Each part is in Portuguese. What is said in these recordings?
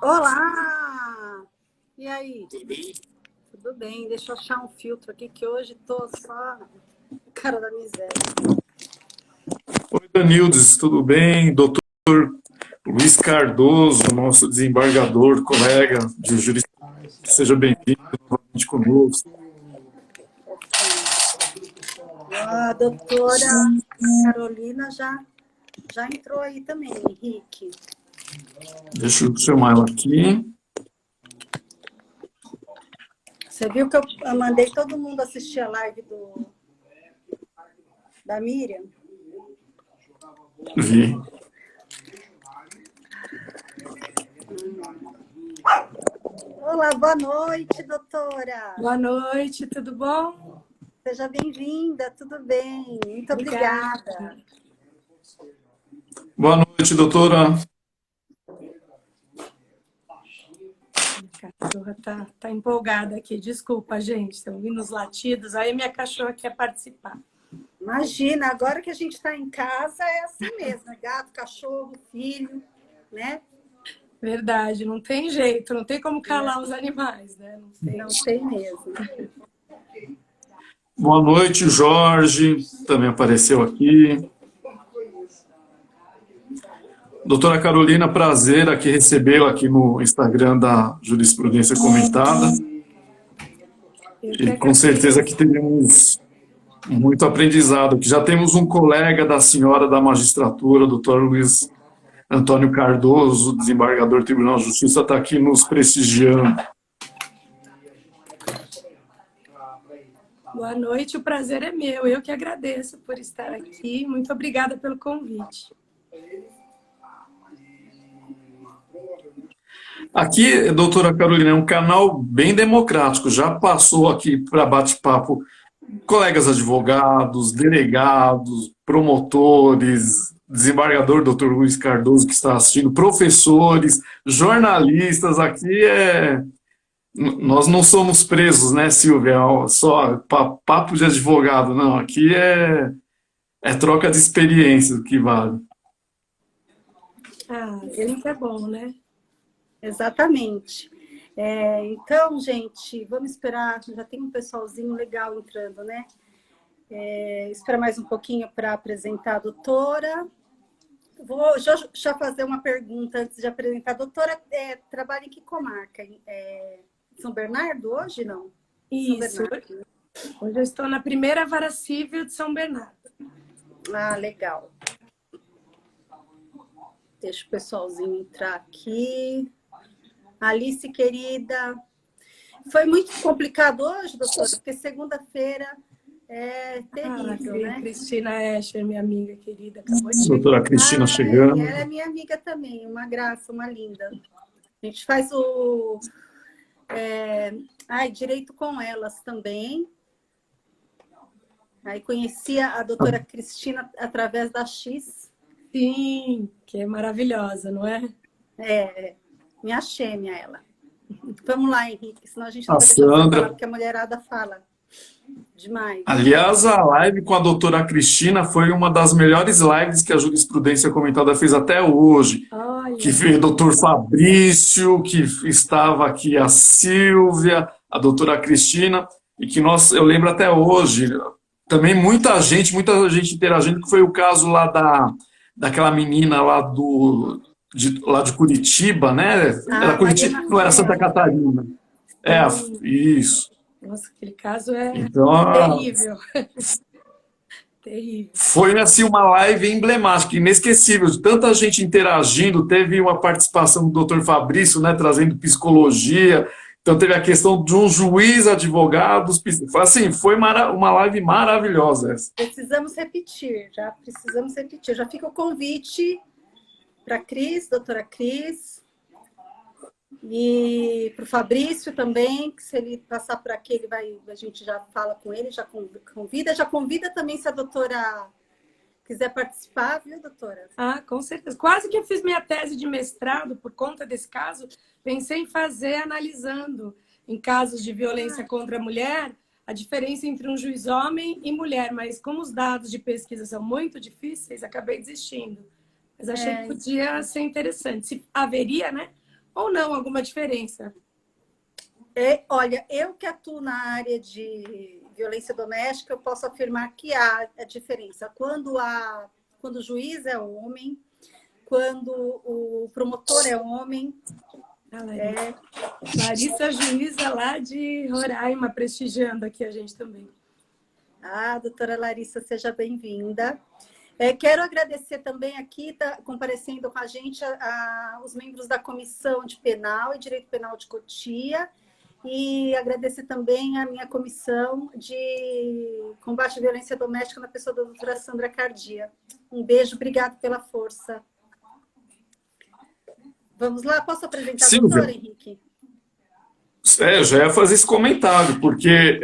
Olá! E aí? Tudo bem? Tudo bem? Deixa eu achar um filtro aqui que hoje tô só cara da miséria. Oi, Danildes, tudo bem? Doutor Luiz Cardoso, nosso desembargador, colega de jurisprudência, seja bem-vindo novamente conosco. A doutora Carolina já entrou aí também, Henrique. Deixa eu chamar ela aqui. Você viu que eu mandei todo mundo assistir a live da Miriam? Vi. Olá, boa noite, doutora. Boa noite, tudo bom? Seja bem-vinda, tudo bem? Muito obrigada. Boa noite, doutora. Minha cachorra tá empolgada aqui. Desculpa, gente. Estão ouvindo os latidos. Aí minha cachorra quer participar. Imagina, agora que a gente está em casa, é assim mesmo. Gato, cachorro, filho, né? Verdade, não tem jeito. Não tem como calar os animais, né? Não tem mesmo. Boa noite, Jorge, também apareceu aqui. Doutora Carolina, prazer aqui recebê-la aqui no Instagram da Jurisprudência Comentada. E com certeza que teremos muito aprendizado, que já temos um colega da senhora da magistratura, o doutor Luiz Antônio Cardoso, desembargador do Tribunal de Justiça, está aqui nos prestigiando. Boa noite, o prazer é meu. Eu que agradeço por estar aqui. Muito obrigada pelo convite. Aqui, doutora Carolina, é um canal bem democrático, já passou aqui para bate-papo colegas advogados, delegados, promotores, desembargador doutor Luiz Cardoso que está assistindo, professores, jornalistas, aqui nós não somos presos, né, Silvia? Só papo de advogado, não, aqui é troca de experiências que vale. Ah, ele que é bom, né? Exatamente. Então, gente, vamos esperar. Já tem um pessoalzinho legal entrando, né? Espera mais um pouquinho para apresentar a doutora. Vou já fazer uma pergunta antes de apresentar. A doutora trabalha em que comarca? São Bernardo hoje, não? Isso. Hoje eu estou na primeira vara civil de São Bernardo. Ah, legal. Deixa o pessoalzinho entrar aqui. Alice, querida, foi muito complicado hoje, doutora, porque segunda-feira é terrível, né? Cristina Escher, minha amiga querida, acabou de chegar. Doutora Cristina chegando. Ela é minha amiga também, uma graça, uma linda. A gente faz direito com elas também. Aí conhecia a doutora Cristina através da X. Sim, que é maravilhosa, não é? Minha gêmea, ela. Vamos lá, Henrique, senão a gente não A vai deixar você Sandra. falar, porque a mulherada fala demais. Aliás, a live com a doutora Cristina foi uma das melhores lives que a Jurisprudência Comentada fez até hoje. Olha. Que fez o doutor Fabrício, que estava aqui a Silvia, a doutora Cristina, e que eu lembro até hoje, também muita gente interagindo, que foi o caso lá daquela menina lá de Curitiba, né? Era Curitiba, não era Santa Catarina. Isso. Nossa, aquele caso é então, terrível. Terrível. Foi assim uma live emblemática, inesquecível, tanta gente interagindo, teve uma participação do Dr. Fabrício, né, trazendo psicologia, então teve a questão de um juiz, advogados, assim, foi uma live maravilhosa essa. Precisamos repetir. Já fica o convite para a Cris, doutora Cris, e para o Fabrício também, que se ele passar por aqui, a gente já fala com ele, já convida também se a doutora quiser participar, viu, doutora? Ah, com certeza. Quase que eu fiz minha tese de mestrado por conta desse caso, pensei em fazer analisando, em casos de violência contra a mulher, a diferença entre um juiz homem e mulher, mas como os dados de pesquisa são muito difíceis, acabei desistindo. Mas achei que podia ser interessante. Se haveria, né, ou não, alguma diferença? Olha, eu que atuo na área de violência doméstica, eu posso afirmar que há a diferença. Quando o juiz é homem, quando o promotor é homem. Larissa, juíza lá de Roraima, prestigiando aqui a gente também. Doutora Larissa, seja bem-vinda. Quero agradecer também aqui, comparecendo com a gente, os membros da Comissão de Penal e Direito Penal de Cotia, e agradecer também a minha comissão de combate à violência doméstica na pessoa da doutora Sandra Cardia. Um beijo, obrigado pela força. Vamos lá, posso apresentar a doutora, Henrique? Eu já ia fazer esse comentário, porque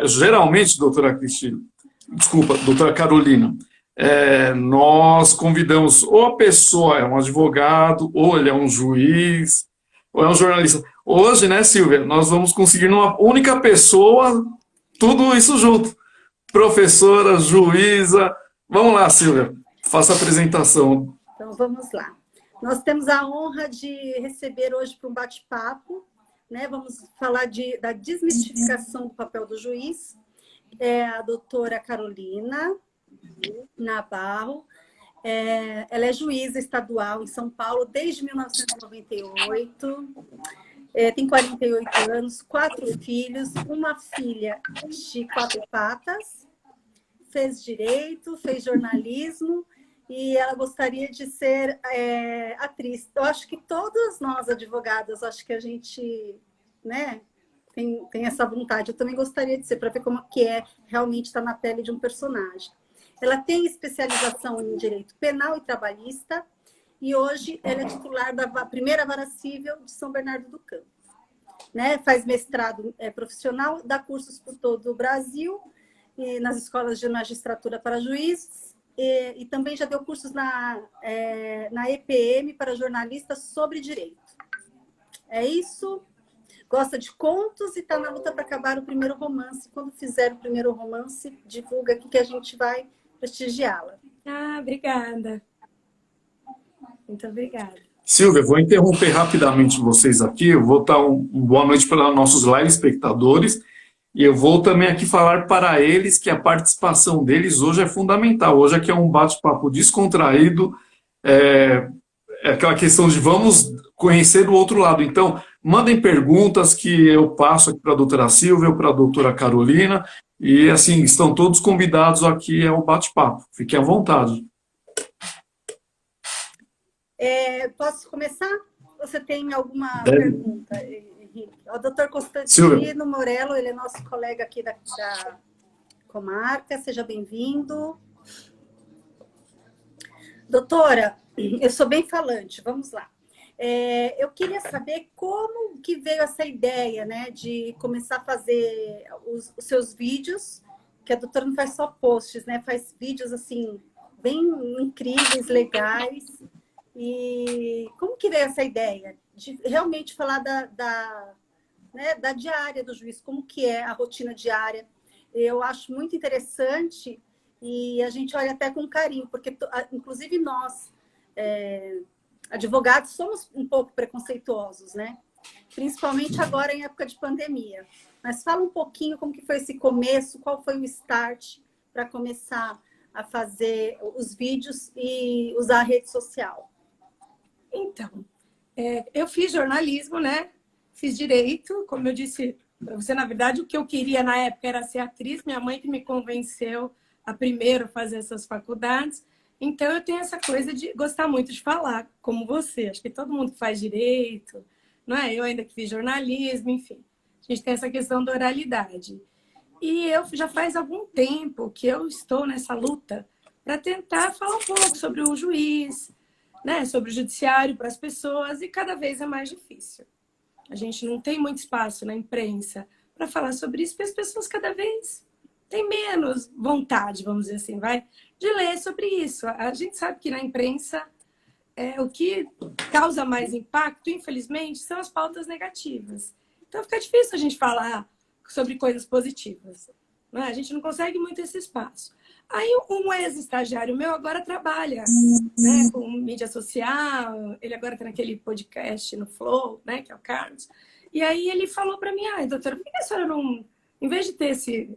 geralmente, doutora Carolina, nós convidamos ou a pessoa é um advogado, ou ele é um juiz, ou é um jornalista. Hoje, né, Silvia, nós vamos conseguir numa única pessoa tudo isso junto. Professora, juíza. Vamos lá, Silvia, faça a apresentação. Então, vamos lá. Nós temos a honra de receber hoje para um bate-papo, né? Vamos falar da desmistificação do papel do juiz. A doutora Carolina Navarro. Ela é juíza estadual em São Paulo desde 1998. Tem 48 anos, 4 filhos, uma filha de 4 patas. Fez direito, fez jornalismo e ela gostaria de ser atriz. Eu acho que todas nós, advogadas, acho que a gente, né, tem essa vontade. Eu também gostaria de ser, para ver como que realmente estar na pele de um personagem. Ela tem especialização em direito penal e trabalhista e hoje ela é titular da primeira vara civil de São Bernardo do Campo. Né? Faz mestrado profissional, dá cursos por todo o Brasil, e nas escolas de magistratura para juízes, e também já deu cursos na EPM para jornalistas sobre direito. É isso. Gosta de contos e está na luta para acabar o primeiro romance. Quando fizer o primeiro romance, divulga aqui que a gente vai prestigiá-la. Obrigada. Muito obrigada. Silvia, vou interromper rapidamente vocês aqui. Eu vou dar uma boa noite para nossos live espectadores. E eu vou também aqui falar para eles que a participação deles hoje é fundamental. Hoje aqui é um bate-papo descontraído, aquela questão de vamos conhecer o outro lado. Então, mandem perguntas que eu passo aqui para a doutora Silvia ou para a doutora Carolina. E, assim, estão todos convidados aqui ao bate-papo. Fiquem à vontade. Posso começar? Você tem alguma pergunta? O doutor Constantino Silvia Morello, ele é nosso colega aqui da comarca, seja bem-vindo. Doutora, eu sou bem falante, vamos lá. Eu queria saber como que veio essa ideia, né, de começar a fazer os seus vídeos, que a doutora não faz só posts, né, faz vídeos, assim, bem incríveis, legais. E como que veio essa ideia de realmente falar da diária do juiz, como que é a rotina diária? Eu acho muito interessante e a gente olha até com carinho, porque inclusive nós, advogados, somos um pouco preconceituosos, né? Principalmente agora em época de pandemia. Mas fala um pouquinho como que foi esse começo, qual foi o start para começar a fazer os vídeos e usar a rede social. Então, eu fiz jornalismo, né? Fiz direito, como eu disse para você, na verdade, o que eu queria na época era ser atriz. Minha mãe que me convenceu a primeiro fazer essas faculdades. Então, eu tenho essa coisa de gostar muito de falar, como você. Acho que todo mundo que faz direito, não é? Eu ainda que fiz jornalismo, enfim. A gente tem essa questão da oralidade. E eu já faz algum tempo que eu estou nessa luta para tentar falar um pouco sobre o juiz, né, sobre o judiciário para as pessoas, e cada vez é mais difícil. A gente não tem muito espaço na imprensa para falar sobre isso, porque as pessoas cada vez têm menos vontade, vamos dizer assim, de ler sobre isso. A gente sabe que na imprensa o que causa mais impacto, infelizmente, são as pautas negativas. Então fica difícil a gente falar sobre coisas positivas. Né? A gente não consegue muito esse espaço. Aí um ex-estagiário meu agora trabalha, né, com mídia social, ele agora está naquele podcast no Flow, né, que é o Carlos. E aí ele falou para mim, doutora, por que a senhora não, em vez de ter esse,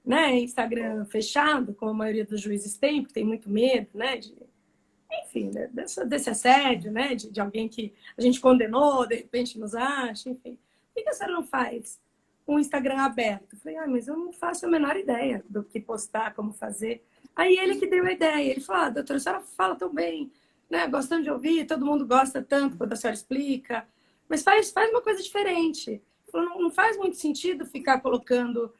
né, Instagram fechado, como a maioria dos juízes tem, porque tem muito medo, né, enfim, né, desse assédio, né, de alguém que a gente condenou, de repente nos acha, enfim. Por que a senhora não faz um Instagram aberto? Eu falei, mas eu não faço a menor ideia do que postar, como fazer. Aí ele que deu a ideia, ele falou, doutora, a senhora fala tão bem, né, gostando de ouvir, todo mundo gosta tanto quando a senhora explica, mas faz uma coisa diferente. Ele falou, não faz muito sentido ficar colocando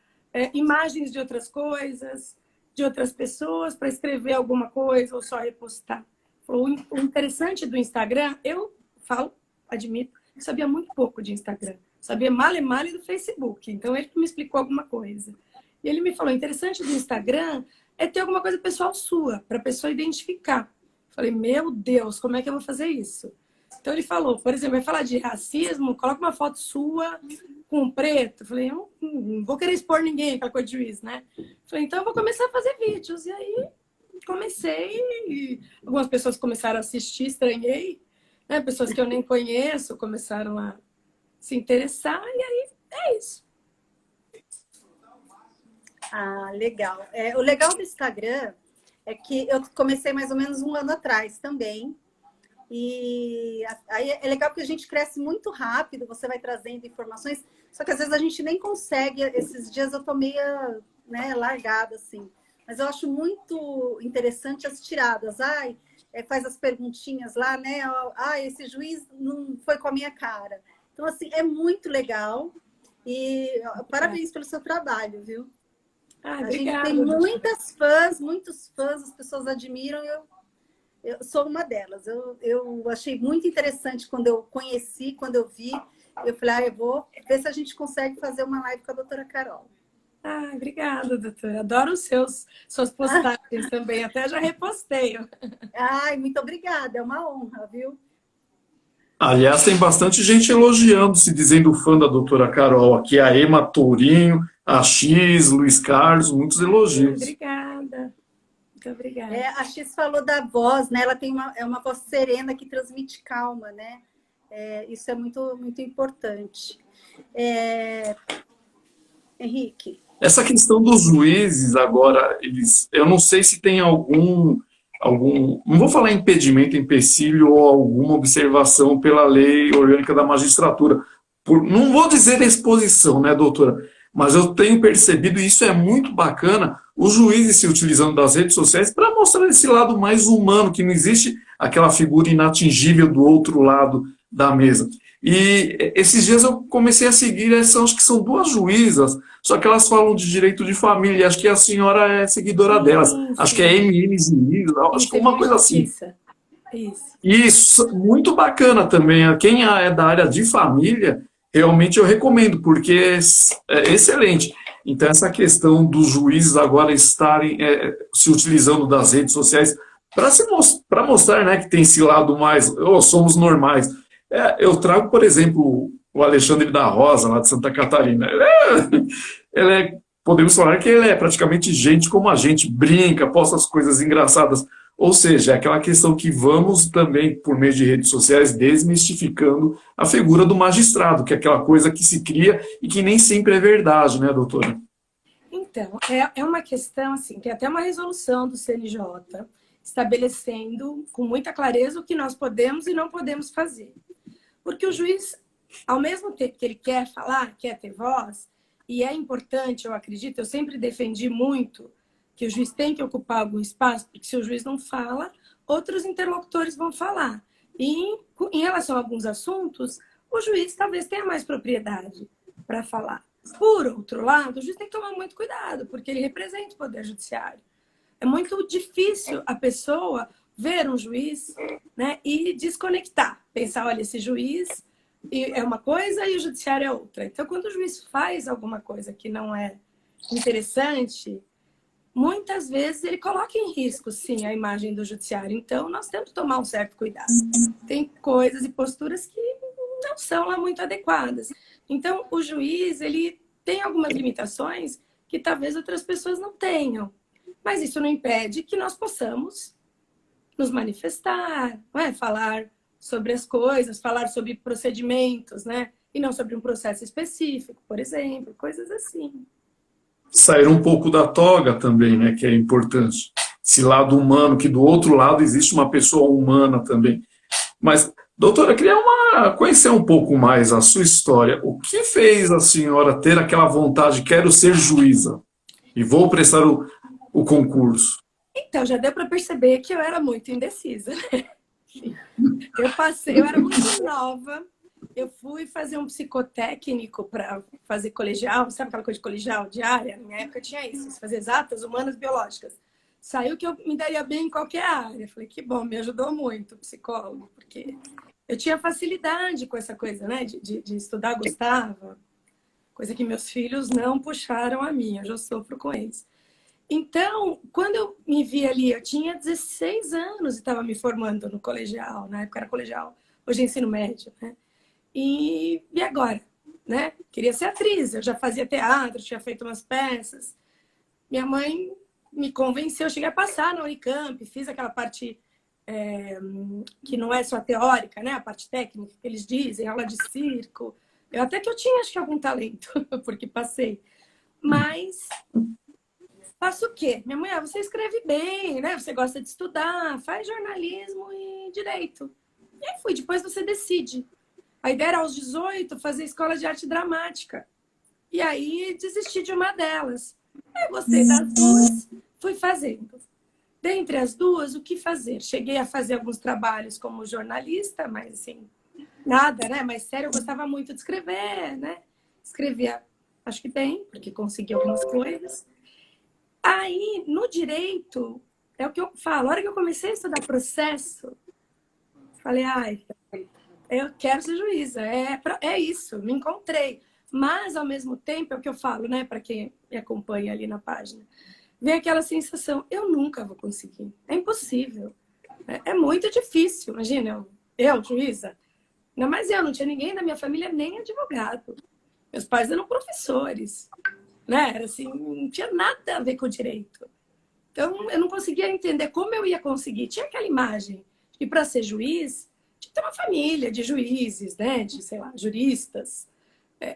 imagens de outras coisas, de outras pessoas, para escrever alguma coisa ou só repostar. O interessante do Instagram, eu falo, admito, eu sabia muito pouco de Instagram. Sabia male do Facebook. Então, ele me explicou alguma coisa. E ele me falou, o interessante do Instagram é ter alguma coisa pessoal sua, para a pessoa identificar. Eu falei, meu Deus, como é que eu vou fazer isso? Então, ele falou, por exemplo, vai falar de racismo, coloca uma foto sua com um preto. Eu falei, não vou querer expor ninguém, aquela coisa de juiz, né? Eu falei, então eu vou começar a fazer vídeos. E aí, comecei, e algumas pessoas começaram a assistir, estranhei, né? Pessoas que eu nem conheço começaram a se interessar, e aí é isso. Legal. O legal do Instagram é que eu comecei mais ou menos um ano atrás também, e aí é legal porque a gente cresce muito rápido, você vai trazendo informações, só que às vezes a gente nem consegue, esses dias eu tô meio, né, largada, assim. Mas eu acho muito interessante as tiradas. Faz as perguntinhas lá, né? Esse juiz não foi com a minha cara. Então, assim, é muito legal. E parabéns pelo seu trabalho, viu? A gente tem muitos fãs, as pessoas admiram. Eu sou uma delas. Eu achei muito interessante quando eu conheci, quando eu vi. Eu falei, eu vou ver se a gente consegue fazer uma live com a doutora Carol. Obrigada, doutora. Adoro suas postagens também. Até já repostei. Muito obrigada. É uma honra, viu? Aliás, tem bastante gente elogiando, se dizendo fã da doutora Carol. Aqui a Ema Tourinho, a X, Luiz Carlos, muitos elogios. Obrigada. Muito obrigada. A X falou da voz, né? Ela tem uma voz serena que transmite calma, né? Isso é muito, muito importante. Henrique. Essa questão dos juízes agora, eu não sei se tem algum, não vou falar impedimento, empecilho ou alguma observação pela lei orgânica da magistratura. Não vou dizer exposição, né, doutora? Mas eu tenho percebido, e isso é muito bacana, os juízes se utilizando das redes sociais para mostrar esse lado mais humano, que não existe aquela figura inatingível do outro lado da mesa. E esses dias eu comecei a seguir, acho que são duas juízas, só que elas falam de direito de família, acho que a senhora é seguidora delas, acho que é MM Juiz, acho que é uma coisa assim. Isso, muito bacana também, quem é da área de família, realmente eu recomendo, porque é excelente. Então essa questão dos juízes agora estarem se utilizando das redes sociais para mostrar, né, que tem esse lado mais, somos normais. Eu trago, por exemplo, o Alexandre da Rosa, lá de Santa Catarina. Podemos falar que ele é praticamente gente como a gente, brinca, posta as coisas engraçadas. Ou seja, é aquela questão que vamos também, por meio de redes sociais, desmistificando a figura do magistrado, que é aquela coisa que se cria e que nem sempre é verdade, né, doutora? Então, é uma questão, assim, tem até uma resolução do CNJ estabelecendo com muita clareza o que nós podemos e não podemos fazer. Porque o juiz, ao mesmo tempo que ele quer falar, quer ter voz, e é importante, eu acredito, eu sempre defendi muito que o juiz tem que ocupar algum espaço, porque se o juiz não fala, outros interlocutores vão falar. E em relação a alguns assuntos, o juiz talvez tenha mais propriedade para falar. Por outro lado, o juiz tem que tomar muito cuidado, porque ele representa o Poder Judiciário. É muito difícil a pessoa ver um juiz, né, e desconectar. Pensar, olha, esse juiz é uma coisa e o judiciário é outra. Então, quando o juiz faz alguma coisa que não é interessante, muitas vezes ele coloca em risco, sim, a imagem do judiciário. Então, nós temos que tomar um certo cuidado. Tem coisas e posturas que não são lá muito adequadas. Então, o juiz, ele tem algumas limitações que talvez outras pessoas não tenham. Mas isso não impede que nós possamos nos manifestar, não é? Falar sobre as coisas, falar sobre procedimentos, né? E não sobre um processo específico, por exemplo, coisas assim. Sair um pouco da toga também, né, que é importante. Esse lado humano, que do outro lado existe uma pessoa humana também. Mas, doutora, eu queria conhecer um pouco mais a sua história. O que fez a senhora ter aquela vontade, quero ser juíza e vou prestar o concurso? Então, já deu para perceber que eu era muito indecisa. Eu era muito nova, eu fui fazer um psicotécnico para fazer colegial, sabe aquela coisa de colegial diária? Na minha época tinha isso, fazer exatas, humanas, biológicas. Saiu que eu me daria bem em qualquer área. Falei, que bom, me ajudou muito o psicólogo, porque eu tinha facilidade com essa coisa, né? De estudar, gostava. Coisa que meus filhos não puxaram a mim, eu já sofro com eles. Então, quando eu me vi ali, eu tinha 16 anos e estava me formando no colegial, na época era colegial, hoje é ensino médio, né? E agora, né? Queria ser atriz, eu já fazia teatro, tinha feito umas peças. Minha mãe me convenceu, eu cheguei a passar na Unicamp, fiz aquela parte que não é só teórica, né? A parte técnica que eles dizem, aula de circo. Até que eu tinha, acho que, algum talento, porque passei. Mas faço o quê? Minha mãe, você escreve bem, né? Você gosta de estudar, faz jornalismo e direito. E aí fui, depois você decide. A ideia era aos 18 fazer escola de arte dramática. E aí desisti de uma delas. Eu gostei das duas, fui fazendo. Dentre as duas, o que fazer? Cheguei a fazer alguns trabalhos como jornalista, mas assim, nada, né? Mas sério, eu gostava muito de escrever, né? Escrevia, acho que tem, porque consegui algumas coisas. Aí, no direito, é o que eu falo, a hora que eu comecei a estudar processo, falei, ai, eu quero ser juíza, é isso, me encontrei. Mas, ao mesmo tempo, é o que eu falo, né, para quem me acompanha ali na página, vem aquela sensação, eu nunca vou conseguir, é impossível, é muito difícil, imagina, eu juíza, ainda mais eu, não tinha ninguém da minha família, nem advogado, meus pais eram professores, né, era assim, não tinha nada a ver com o direito. Então, eu não conseguia entender como eu ia conseguir, tinha aquela imagem, que para ser juiz, tinha que ter uma família de juízes, né, de, sei lá, juristas,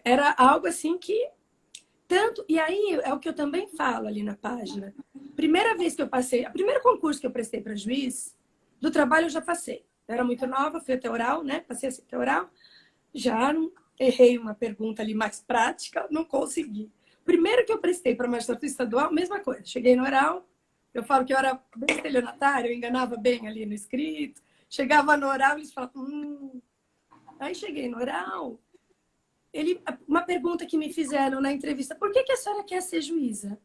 era algo assim que tanto, e aí é o que eu também falo ali na página. Primeira vez que eu passei, o primeiro concurso que eu prestei para juiz, do trabalho eu já passei. Eu era muito nova, fui até oral, né? Passei até oral, já não, errei uma pergunta ali mais prática, não consegui. Primeiro que eu prestei para magistratura estadual, mesma coisa. Cheguei no oral, eu falo que eu era bem estelionatária, eu enganava bem ali no escrito. Chegava no oral, eles falavam, Aí cheguei no oral, uma pergunta que me fizeram na entrevista, por que a senhora quer ser juíza?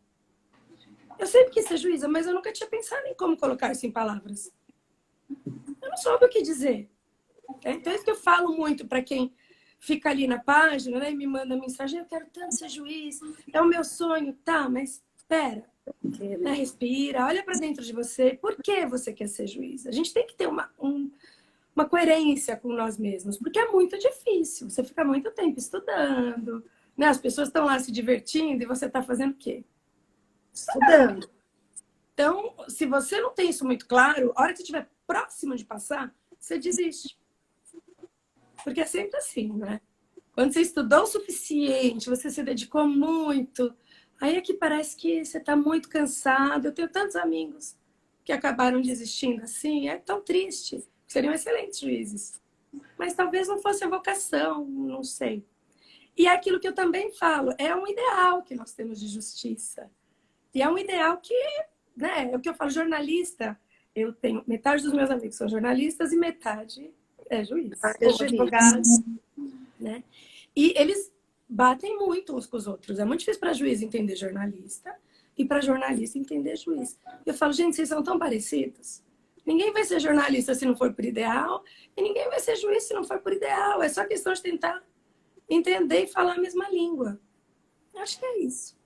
Eu sempre quis ser juíza, mas eu nunca tinha pensado em como colocar isso em palavras. Eu não soube o que dizer. Então, é isso que eu falo muito para quem fica ali na página, né, e me manda mensagem, eu quero tanto ser juiz, é o meu sonho, tá, mas espera, né, respira, olha para dentro de você, por que você quer ser juiz? A gente tem que ter uma coerência com nós mesmos, porque é muito difícil, você fica muito tempo estudando, né, as pessoas estão lá se divertindo e você está fazendo o quê? Estudando. Então, se você não tem isso muito claro, a hora que você estiver próximo de passar, você desiste. Porque é sempre assim, né? Quando você estudou o suficiente, você se dedicou muito, aí é que parece que você está muito cansado. Eu tenho tantos amigos que acabaram desistindo assim, é tão triste. Seriam excelentes juízes. Mas talvez não fosse a vocação, não sei. E é aquilo que eu também falo, é um ideal que nós temos de justiça. E é um ideal que, né, é o que eu falo, jornalista, eu tenho, metade dos meus amigos são jornalistas e metade é juiz, ou advogados, né? E eles batem muito uns com os outros. É muito difícil para juiz entender jornalista e para jornalista entender juiz. Eu falo, gente, vocês são tão parecidos. Ninguém vai ser jornalista se não for por ideal e ninguém vai ser juiz se não for por ideal. É só questão de tentar entender e falar a mesma língua. Acho que é isso.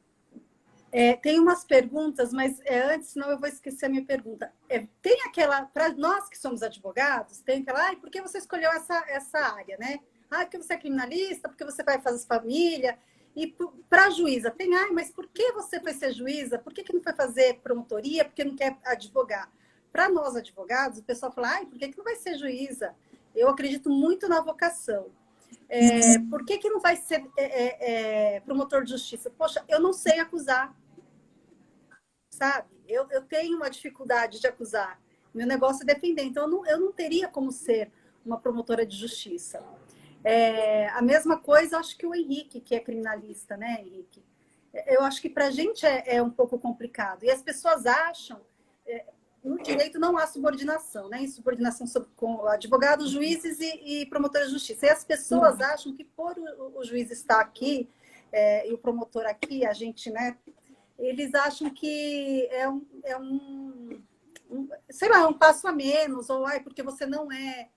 Tem umas perguntas, mas antes, senão eu vou esquecer a minha pergunta. Tem aquela, para nós que somos advogados, tem aquela, por que você escolheu essa área, né? Porque você é criminalista, porque você vai fazer família. E para a juíza, tem, mas por que você foi ser juíza? Por que não foi fazer promotoria? Por que não quer advogar? Para nós, advogados, o pessoal fala, por que não vai ser juíza? Eu acredito muito na vocação. Por que não vai ser promotor de justiça? Poxa, eu não sei acusar, sabe? Eu tenho uma dificuldade de acusar. Meu negócio é defender. Então, eu não teria como ser uma promotora de justiça. A mesma coisa, acho que o Henrique, que é criminalista, né, Henrique? Eu acho que para a gente é um pouco complicado. E as pessoas acham... no direito não há subordinação, né? Insubordinação com advogados, juízes e promotores de justiça. E as pessoas acham que por o juiz estar aqui e o promotor aqui, a gente, né? Eles acham que sei lá, um passo a menos, ou porque você não é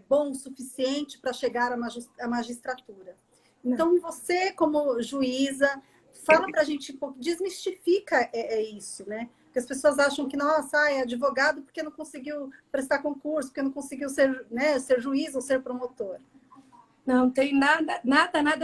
bom o suficiente para chegar à magistratura. Então, você, como juíza, fala para a gente um pouco, desmistifica isso, né? Porque as pessoas acham que, nossa, é advogado porque não conseguiu prestar concurso, porque não conseguiu ser, né, ser juiz ou ser promotor. Não tem nada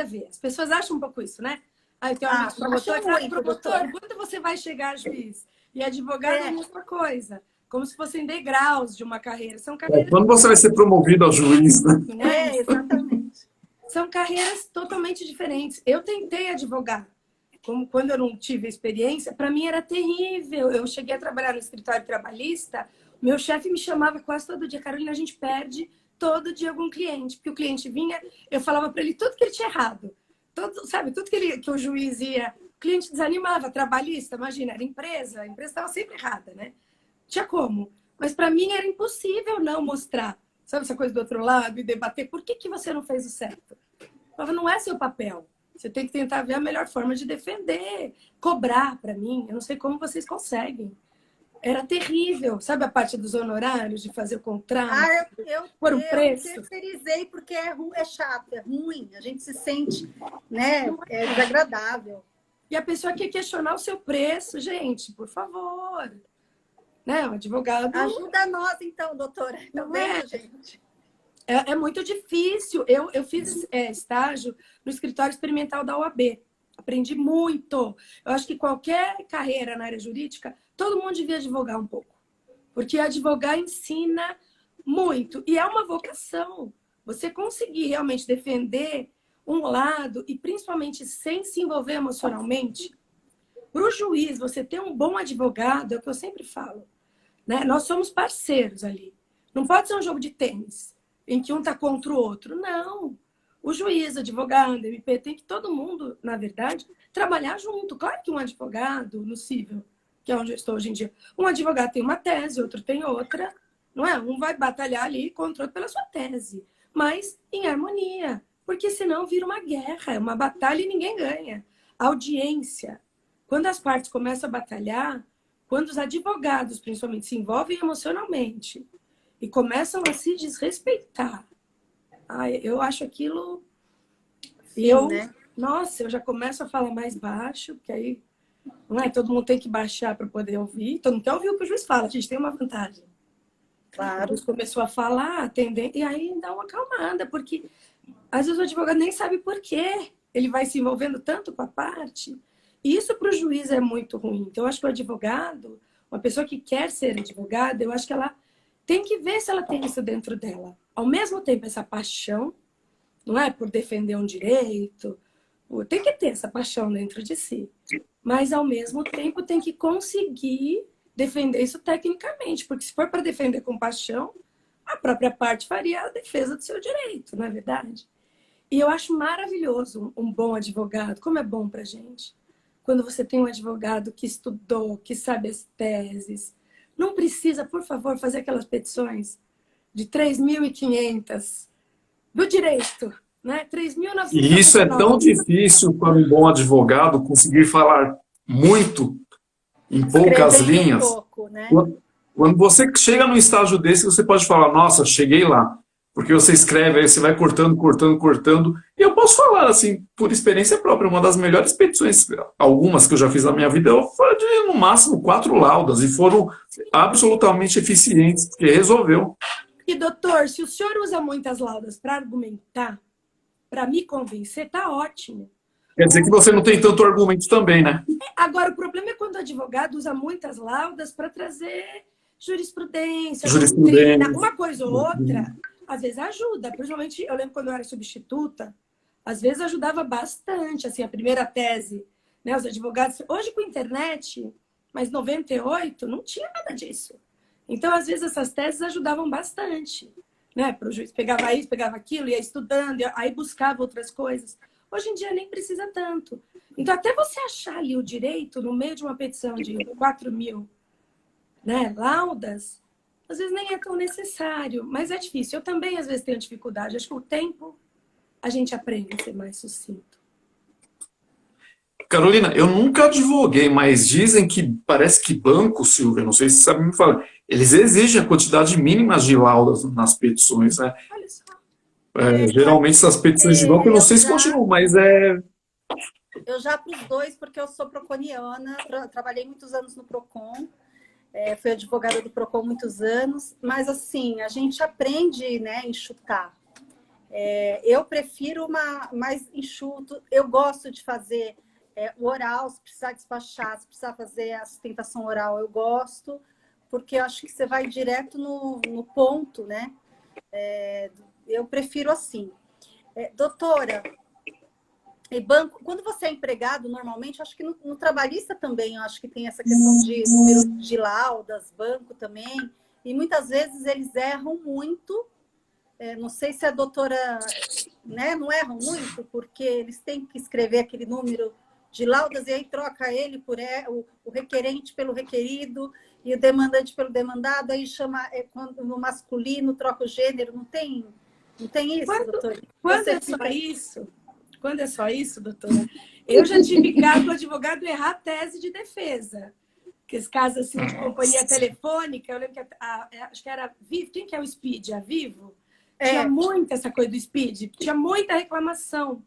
a ver. As pessoas acham um pouco isso, né? Eu tenho um amigo promotor, quando você vai chegar a juiz? E advogado é a mesma coisa. Como se fossem degraus de uma carreira. São carreiras... Quando você vai ser promovido a juiz, né? Exatamente. São carreiras totalmente diferentes. Eu tentei advogar. Quando eu não tive experiência, para mim era terrível. Eu cheguei a trabalhar no escritório trabalhista, meu chefe me chamava quase todo dia, Carolina, a gente perde todo dia algum cliente. Porque o cliente vinha, eu falava para ele tudo que ele tinha errado. Tudo que o juiz ia... O cliente desanimava, trabalhista, imagina, era empresa. A empresa estava sempre errada, né? Tinha como. Mas para mim era impossível não mostrar. Sabe essa coisa do outro lado e debater? Por que você não fez o certo? Eu falava, não é seu papel. Você tem que tentar ver a melhor forma de defender. Cobrar para mim. Eu não sei como vocês conseguem. Era terrível. Sabe a parte dos honorários, de fazer o contrato? Por um preço? Eu terceirizei porque é chato, é ruim. A gente se sente, né, desagradável. E a pessoa quer questionar o seu preço. Gente, por favor. Né? O advogado... Ajuda nós, então, doutora. Tá vendo, gente? É muito difícil. Eu fiz estágio no escritório experimental da OAB. Aprendi muito. Eu acho que qualquer carreira na área jurídica, todo mundo devia advogar um pouco. Porque advogar ensina muito. E é uma vocação. Você conseguir realmente defender um lado, e principalmente sem se envolver emocionalmente. Para o juiz, você ter um bom advogado, é o que eu sempre falo. Né? Nós somos parceiros ali. Não pode ser um jogo de tênis, em que um está contra o outro. Não. O juiz, advogado, MP, tem que todo mundo, na verdade, trabalhar junto. Claro que um advogado no cível, que é onde eu estou hoje em dia, um advogado tem uma tese, outro tem outra. Não é? Um vai batalhar ali contra o outro pela sua tese. Mas em harmonia. Porque senão vira uma guerra, é uma batalha e ninguém ganha. A audiência. Quando as partes começam a batalhar, quando os advogados, principalmente, se envolvem emocionalmente e começam a se desrespeitar, eu acho aquilo... Sim, né? Nossa, eu já começo a falar mais baixo, porque aí não é? Todo mundo tem que baixar para poder ouvir. Todo mundo quer ouvir o que o juiz fala, a gente tem uma vantagem. Claro. O juiz começou a falar, atender, e aí dá uma acalmada, porque às vezes o advogado nem sabe por quê. Ele vai se envolvendo tanto com a parte... Isso para o juiz é muito ruim. Então, eu acho que o advogado, uma pessoa que quer ser advogada, eu acho que ela tem que ver se ela tem isso dentro dela. Ao mesmo tempo, essa paixão, não é? Por defender um direito. Tem que ter essa paixão dentro de si. Mas, ao mesmo tempo, tem que conseguir defender isso tecnicamente. Porque se for para defender com paixão, a própria parte faria a defesa do seu direito, não é verdade? E eu acho maravilhoso um bom advogado. Como é bom para a gente. Quando você tem um advogado que estudou, que sabe as teses. Não precisa, por favor, fazer aquelas petições de 3.500 do direito, né? 3.900. E isso é tão difícil para um bom advogado conseguir falar muito em poucas linhas. Pouco, né? Quando você chega num estágio desse, você pode falar, nossa, cheguei lá. Porque você escreve, aí você vai cortando. E eu posso falar, assim, por experiência própria, uma das melhores petições, algumas que eu já fiz na minha vida, foi de, no máximo, 4 laudas. E foram absolutamente eficientes, porque resolveu. E, doutor, se o senhor usa muitas laudas para argumentar, para me convencer, tá ótimo. Quer dizer que você não tem tanto argumento também, né? Agora, o problema é quando o advogado usa muitas laudas para trazer jurisprudência, doutrina, Jurisprudência. uma coisa ou outra, às vezes ajuda. Principalmente, eu lembro quando eu era substituta, às vezes ajudava bastante, assim, a primeira tese, né? Os advogados... Hoje, com a internet, mas 98, não tinha nada disso. Então, às vezes, essas teses ajudavam bastante, né? Para o juiz pegava isso, pegava aquilo, ia estudando, aí buscava outras coisas. Hoje em dia nem precisa tanto. Então, até você achar ali o direito no meio de uma petição de 4.000, né, laudas, às vezes nem é tão necessário, mas é difícil. Eu também, às vezes, tenho dificuldade. Acho que o tempo a gente aprende a ser mais sucinto. Carolina, eu nunca advoguei, mas dizem que parece que banco, Silvia, não sei se você sabe me falar, eles exigem a quantidade mínima de laudas nas petições, né? Olha só. Geralmente essas petições de banco, eu não sei se continuam, mas é... Eu já para os dois, porque eu sou proconiana, trabalhei muitos anos no Procon, fui advogada do Procon muitos anos, mas assim, a gente aprende, né, a enxutar. Eu prefiro mais enxuto, eu gosto de fazer o oral, se precisar despachar, se precisar fazer a sustentação oral, eu gosto, porque eu acho que você vai direto no ponto, né? Eu prefiro assim. Doutora, e banco, quando você é empregado, normalmente, acho que no trabalhista também, eu acho que tem essa questão de número de laudas, banco também, e muitas vezes eles erram muito. Não sei se a doutora, né, não erram muito, porque eles têm que escrever aquele número de laudas e aí troca ele por o requerente pelo requerido e o demandante pelo demandado, aí chama no masculino, troca o gênero, não tem isso, doutora? Quando é só isso, doutora, eu já tive caso do advogado errar a tese de defesa. Que esse caso assim, de companhia telefônica, eu lembro que acho que era Vivo, quem que é o Speed? A Vivo? Tinha muita essa coisa do Speed, tinha muita reclamação.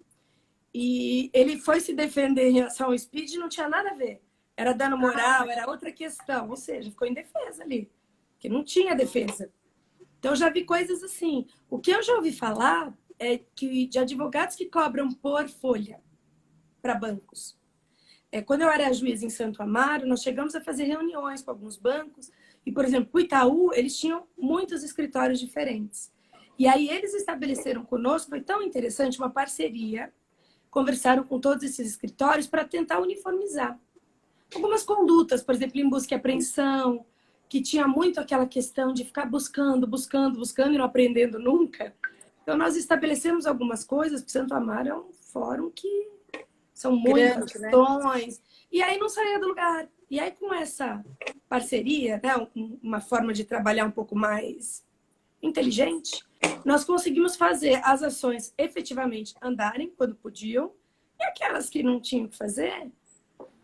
E ele foi se defender em relação ao Speed e não tinha nada a ver. Era dano moral, era outra questão. Ou seja, ficou em defesa ali, que não tinha defesa. Então, eu já vi coisas assim. O que eu já ouvi falar é que de advogados que cobram por folha para bancos. Quando eu era juiz em Santo Amaro, nós chegamos a fazer reuniões com alguns bancos. E, por exemplo, o Itaú, eles tinham muitos escritórios diferentes. E aí eles estabeleceram conosco, foi tão interessante, uma parceria, conversaram com todos esses escritórios para tentar uniformizar. Algumas condutas, por exemplo, em busca e apreensão, que tinha muito aquela questão de ficar buscando e não aprendendo nunca. Então, nós estabelecemos algumas coisas, porque Santo Amaro é um fórum que são muitas questões, né? E aí não saía do lugar. E aí, com essa parceria, né, uma forma de trabalhar um pouco mais inteligente, nós conseguimos fazer as ações efetivamente andarem quando podiam, e aquelas que não tinham que fazer,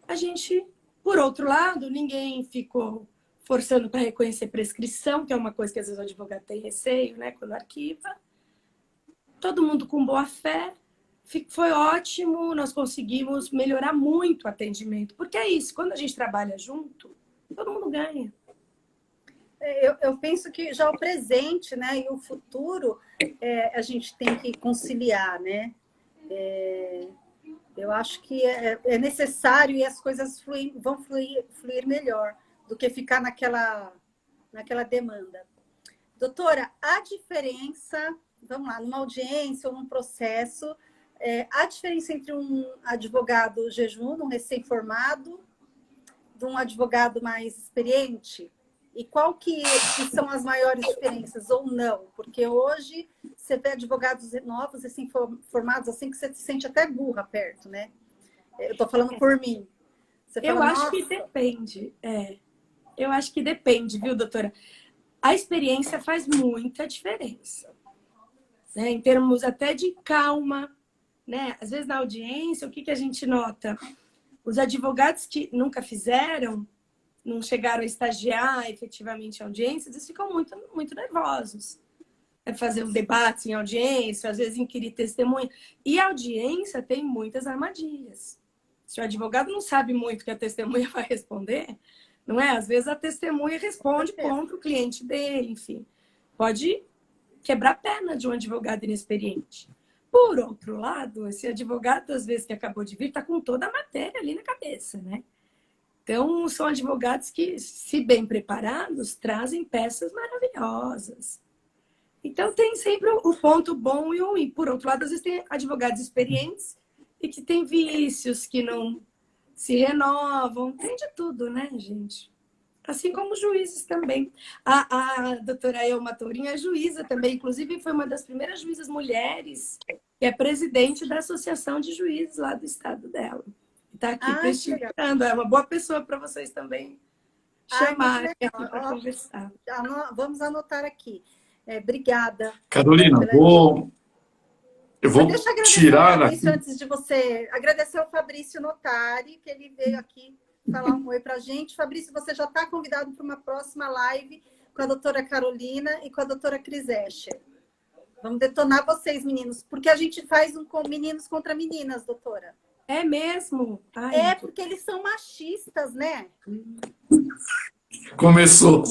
a gente, por outro lado, ninguém ficou forçando para reconhecer prescrição, que é uma coisa que às vezes o advogado tem receio, né, quando arquiva. Todo mundo com boa fé, foi ótimo, nós conseguimos melhorar muito o atendimento, porque é isso, quando a gente trabalha junto, todo mundo ganha. Eu penso que já o presente, né, e o futuro, a gente tem que conciliar, né? Eu acho que é necessário e as coisas vão fluir melhor do que ficar naquela demanda. Doutora, a diferença, vamos lá, numa audiência ou num processo, a diferença entre um advogado jejum, um recém-formado, de um advogado mais experiente? E qual que são as maiores diferenças ou não? Porque hoje você vê advogados novos, assim, formados assim, que você se sente até burra perto, né? Eu estou falando por mim. Eu acho que depende. Eu acho que depende, viu, doutora? A experiência faz muita diferença, né? Em termos até de calma, né? Às vezes na audiência, o que a gente nota? Os advogados que nunca fizeram, não chegaram a estagiar efetivamente em audiências, eles ficam muito, muito nervosos. Fazer um debate em audiência, às vezes inquirir testemunha. E a audiência tem muitas armadilhas. Se o advogado não sabe muito o que a testemunha vai responder, não é? Às vezes a testemunha responde contra o cliente dele, enfim. Pode quebrar a perna de um advogado inexperiente. Por outro lado, esse advogado, às vezes, que acabou de vir, está com toda a matéria ali na cabeça, né? Então, são advogados que, se bem preparados, trazem peças maravilhosas. Então, tem sempre o ponto bom e o ruim. Por outro lado, às vezes, tem advogados experientes e que têm vícios, que não se renovam. Tem de tudo, né, gente? Assim como juízes também. A doutora Elma Tourinho é juíza também. Inclusive, foi uma das primeiras juízas mulheres que é presidente da Associação de Juízes lá do estado dela. Está aqui prestigiando. É uma boa pessoa para vocês também chamarem aqui para conversar. Vamos anotar aqui. Obrigada. Carolina, eu vou deixa eu tirar Fabrício, aqui. antes de você agradecer ao Fabrício Notari, que ele veio aqui falar um oi para a gente. Fabrício, você já está convidado para uma próxima live com a doutora Carolina e com a doutora Cris Escher. Vamos detonar vocês, meninos, porque a gente faz um com meninos contra meninas, doutora. É mesmo? Ai, é, porque eles são machistas, né? Começou.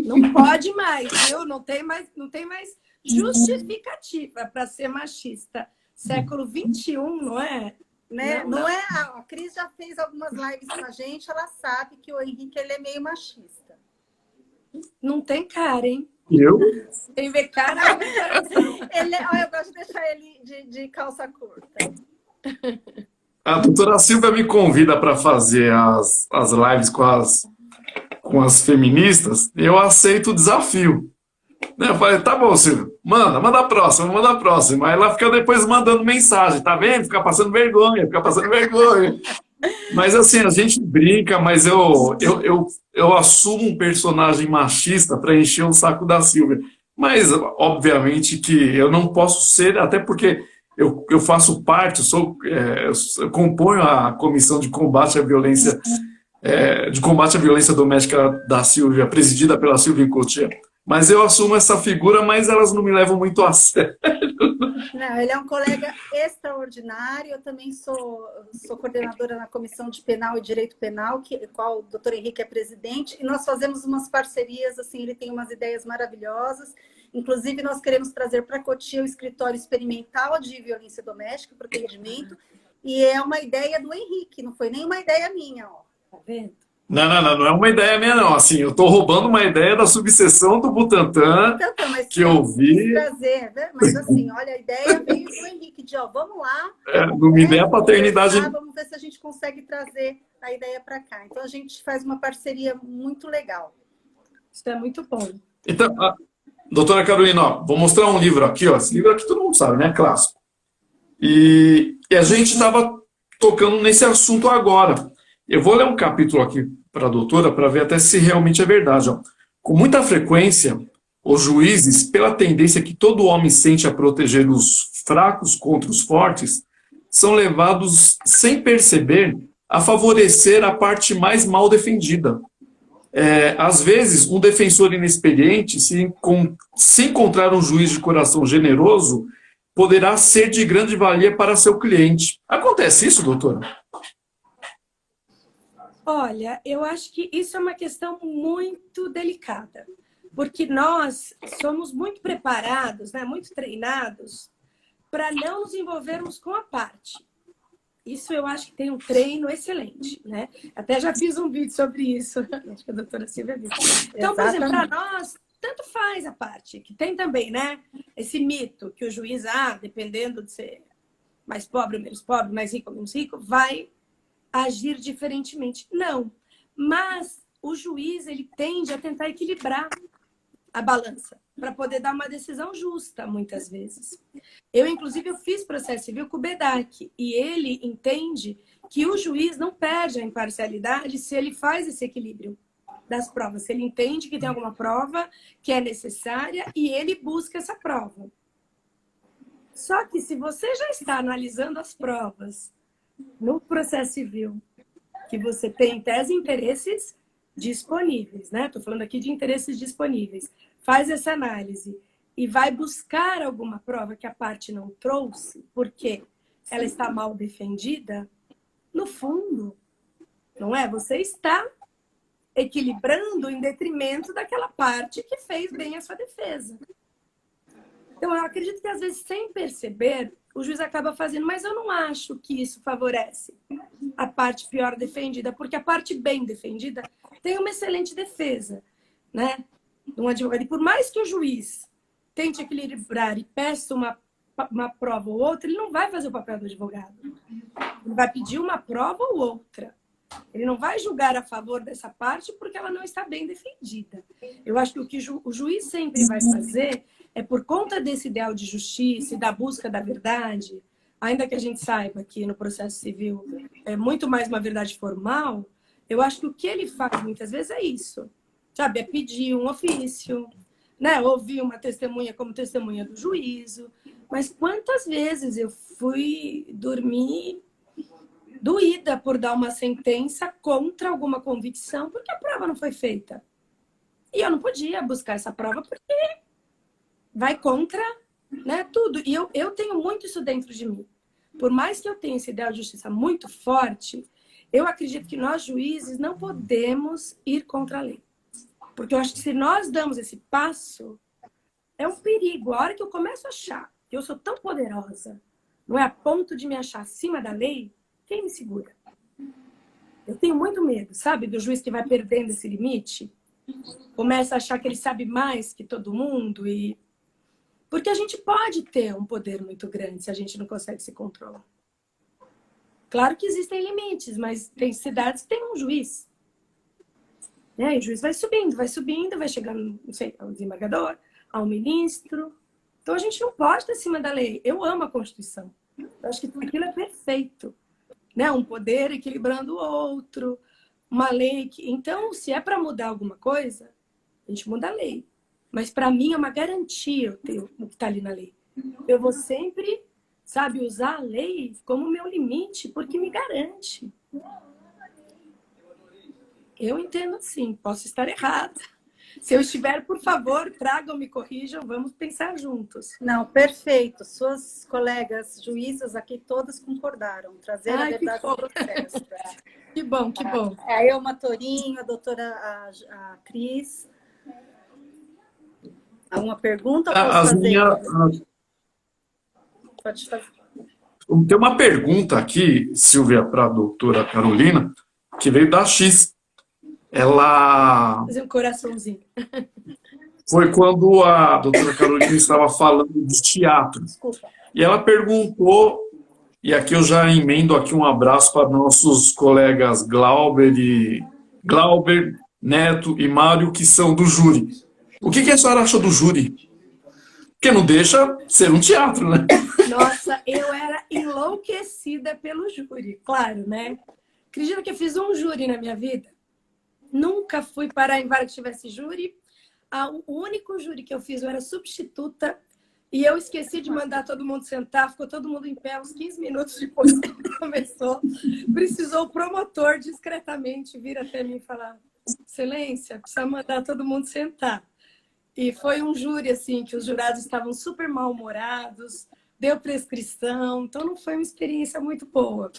Não pode mais, viu? Não tem mais justificativa para ser machista. Século XXI, não é? Né? Não é? A Cris já fez algumas lives com a gente, ela sabe que o Henrique ele é meio machista. Não tem cara, hein? Eu? Tem ver cara. Eu gosto de deixar ele de calça curta. A doutora Silvia me convida para fazer as lives com as feministas, eu aceito o desafio. Eu falei, tá bom, Silvia, manda a próxima. Aí ela fica depois mandando mensagem, tá vendo? Fica passando vergonha. Mas assim, a gente brinca, mas eu assumo um personagem machista para encher o saco da Silvia. Mas, obviamente, que eu não posso ser, até porque eu faço parte, eu componho a comissão de combate à violência doméstica da Silvia, presidida pela Silvia Coutier. Mas eu assumo essa figura, mas elas não me levam muito a sério. Não, ele é um colega extraordinário. Eu também sou coordenadora na Comissão de Penal e Direito Penal, qual o doutor Henrique é presidente, e nós fazemos umas parcerias, assim, ele tem umas ideias maravilhosas. Inclusive, nós queremos trazer para Cotia o escritório experimental de violência doméstica para atendimento, e é uma ideia do Henrique, não foi nem uma ideia minha, ó. Tá vendo? Não é uma ideia minha, não. Assim, eu estou roubando uma ideia da subseção do Butantan, que eu vi. Trazer, né? Mas assim, olha, a ideia veio do Henrique, de vamos lá. Não me dê a paternidade. Vamos ver se a gente consegue trazer a ideia para cá. Então, a gente faz uma parceria muito legal. Isso é muito bom. Então, doutora Carolina, vou mostrar um livro aqui. Esse livro aqui todo mundo sabe, né? Clássico. E a gente estava tocando nesse assunto agora. Eu vou ler um capítulo aqui para a doutora para ver até se realmente é verdade. Com muita frequência, os juízes, pela tendência que todo homem sente a proteger os fracos contra os fortes, são levados, sem perceber, a favorecer a parte mais mal defendida. Às vezes, um defensor inexperiente, se encontrar um juiz de coração generoso, poderá ser de grande valia para seu cliente. Acontece isso, doutora? Olha, eu acho que isso é uma questão muito delicada, porque nós somos muito preparados, né, muito treinados para não nos envolvermos com a parte. Isso eu acho que tem um treino excelente, né? Até já fiz um vídeo sobre isso, acho que a doutora Silvia viu. Então, por exemplo, para nós, tanto faz a parte, que tem também, né, esse mito que o juiz, dependendo de ser mais pobre ou menos pobre, mais rico ou menos rico, vai agir diferentemente. Não. Mas o juiz, ele tende a tentar equilibrar a balança para poder dar uma decisão justa, muitas vezes. Inclusive, eu fiz processo civil com o BEDAC e ele entende que o juiz não perde a imparcialidade se ele faz esse equilíbrio das provas. Se ele entende que tem alguma prova que é necessária e ele busca essa prova. Só que se você já está analisando as provas no processo civil, que você tem em tese interesses disponíveis, né? Estou falando aqui de interesses disponíveis. Faz essa análise e vai buscar alguma prova que a parte não trouxe, porque ela está mal defendida, no fundo, não é? Você está equilibrando em detrimento daquela parte que fez bem a sua defesa. Então, eu acredito que, às vezes, sem perceber, o juiz acaba fazendo, mas eu não acho que isso favorece a parte pior defendida, porque a parte bem defendida tem uma excelente defesa, né? Um advogado. E por mais que o juiz tente equilibrar e peça uma prova ou outra, ele não vai fazer o papel do advogado. Ele vai pedir uma prova ou outra. Ele não vai julgar a favor dessa parte porque ela não está bem defendida. Eu acho que o que o juiz sempre vai fazer é, por conta desse ideal de justiça e da busca da verdade, ainda que a gente saiba que no processo civil é muito mais uma verdade formal, eu acho que o que ele faz muitas vezes é isso, sabe? É pedir um ofício, né? Ouvir uma testemunha como testemunha do juízo. Mas quantas vezes eu fui dormir doída por dar uma sentença contra alguma convicção porque a prova não foi feita. E eu não podia buscar essa prova porque vai contra, né, tudo. E eu tenho muito isso dentro de mim. Por mais que eu tenha esse ideal de justiça muito forte, eu acredito que nós, juízes, não podemos ir contra a lei. Porque eu acho que se nós damos esse passo, é um perigo. A hora que eu começo a achar que eu sou tão poderosa, não é a ponto de me achar acima da lei, quem me segura? Eu tenho muito medo, sabe? Do juiz que vai perdendo esse limite. Começa a achar que ele sabe mais que todo mundo. Porque a gente pode ter um poder muito grande se a gente não consegue se controlar. Claro que existem limites, mas tem cidades que tem um juiz. Né? E o juiz vai subindo, vai chegando, não sei, ao desembargador, ao ministro. Então a gente não pode estar acima da lei. Eu amo a Constituição. Eu acho que aquilo é perfeito. Né? Um poder equilibrando o outro, uma lei que... Então, se é para mudar alguma coisa, a gente muda a lei. Mas para mim é uma garantia eu ter o que está ali na lei. Eu vou sempre, sabe, usar a lei como meu limite, porque me garante. Eu entendo assim, posso estar errada. Se eu estiver, por favor, tragam, me corrijam, vamos pensar juntos. Não, perfeito. Suas colegas juízas aqui todas concordaram. Trazer a verdade do processo. Que bom, que bom. A Elma Torinho, a doutora a Cris. Alguma pergunta? Pode fazer. Tem uma pergunta aqui, Silvia, para a doutora Carolina, que veio da X. Ela... Fazer um coraçãozinho. Foi quando a doutora Carolina estava falando de teatro. Desculpa. E ela perguntou, e aqui eu já emendo aqui um abraço para nossos colegas Glauber, Neto e Mário, que são do júri. O que a senhora acha do júri? Porque não deixa ser um teatro, né? Nossa, eu era enlouquecida pelo júri, claro, né? Acredito que eu fiz um júri na minha vida. Nunca fui parar em vara que tivesse júri. O único júri que eu fiz, eu era substituta. E eu esqueci de mandar todo mundo sentar. Ficou todo mundo em pé uns 15 minutos depois que começou. Precisou o promotor discretamente vir até mim e falar: Excelência, precisa mandar todo mundo sentar. E foi um júri, assim, que os jurados estavam super mal-humorados. Deu prescrição. Então, não foi uma experiência muito boa.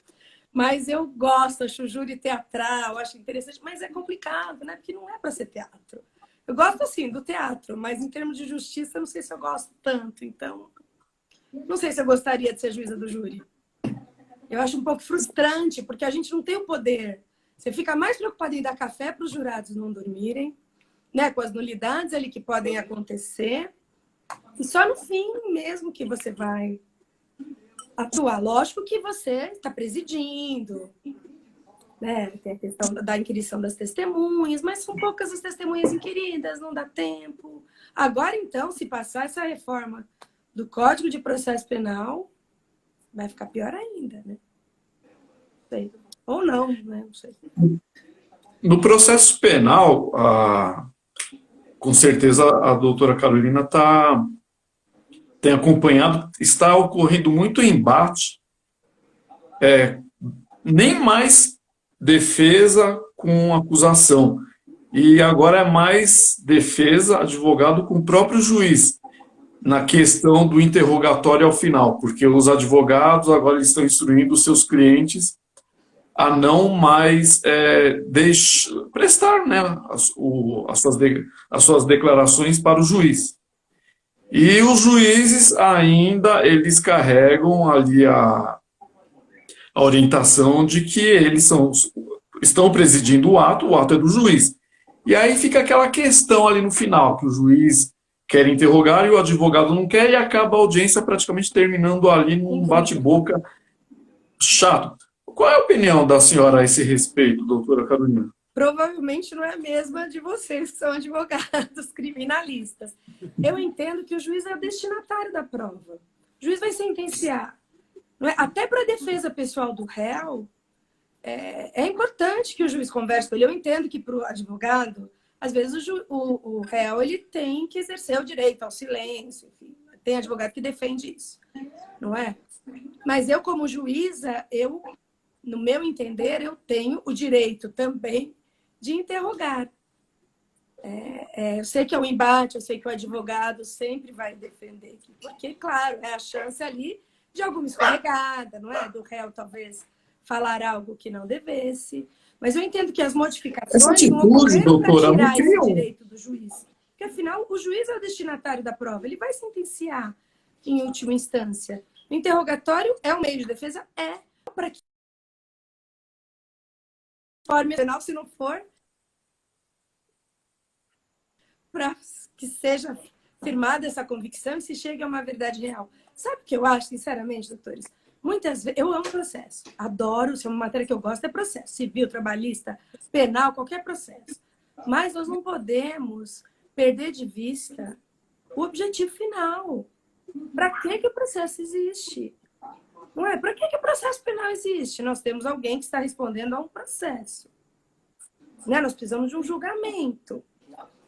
Mas eu gosto, acho o júri teatral, acho interessante, mas é complicado, né? Porque não é para ser teatro. Eu gosto, assim, do teatro, mas em termos de justiça, não sei se eu gosto tanto. Então, não sei se eu gostaria de ser juíza do júri. Eu acho um pouco frustrante, porque a gente não tem o poder. Você fica mais preocupado em dar café para os jurados não dormirem, né? Com as nulidades ali que podem acontecer. E só no fim mesmo que você vai atuar. Lógico que você está presidindo, né? Tem a questão da inquirição das testemunhas, mas são poucas as testemunhas inquiridas, não dá tempo. Agora, então, se passar essa reforma do Código de Processo Penal, vai ficar pior ainda, né? Não sei. Ou não, né? Não sei. No processo penal, com certeza a doutora Carolina tem acompanhado, está ocorrendo muito embate, nem mais defesa com acusação, e agora é mais defesa, advogado com o próprio juiz, na questão do interrogatório ao final, porque os advogados agora estão instruindo os seus clientes a não mais prestar, né, as suas declarações para o juiz. E os juízes ainda, eles carregam ali a orientação de que eles estão presidindo o ato é do juiz. E aí fica aquela questão ali no final, que o juiz quer interrogar e o advogado não quer, e acaba a audiência praticamente terminando ali num bate-boca chato. Qual é a opinião da senhora a esse respeito, doutora Carolina? Provavelmente não é a mesma de vocês, que são advogados criminalistas. Eu entendo que o juiz é o destinatário da prova. O juiz vai sentenciar. Não é? Até para a defesa pessoal do réu, é importante que o juiz converse com ele. Eu entendo que para o advogado, às vezes o réu ele tem que exercer o direito ao silêncio. Enfim, tem advogado que defende isso, não é? Mas eu, como juíza, no meu entender, eu tenho o direito também de interrogar. Eu sei que é um embate, eu sei que o advogado sempre vai defender, porque, claro, é a chance ali de alguma escorregada, não é? Do réu, talvez, falar algo que não devesse. Mas eu entendo que as Essa modificações não atitude, ocorreram para doutora, não tirar esse cria direito do juiz. Porque, afinal, o juiz é o destinatário da prova. Ele vai sentenciar em última instância. O interrogatório é um meio de defesa? É. Para que forme penal, se não for, para que seja firmada essa convicção e se chegue a uma verdade real. Sabe o que eu acho, sinceramente, doutores? Muitas vezes, eu amo processo, adoro, se é uma matéria que eu gosto, é processo, civil, trabalhista, penal, qualquer processo. Mas nós não podemos perder de vista o objetivo final. Para que o processo existe? Não é? Para que o processo penal existe? Nós temos alguém que está respondendo a um processo. Né? Nós precisamos de um julgamento.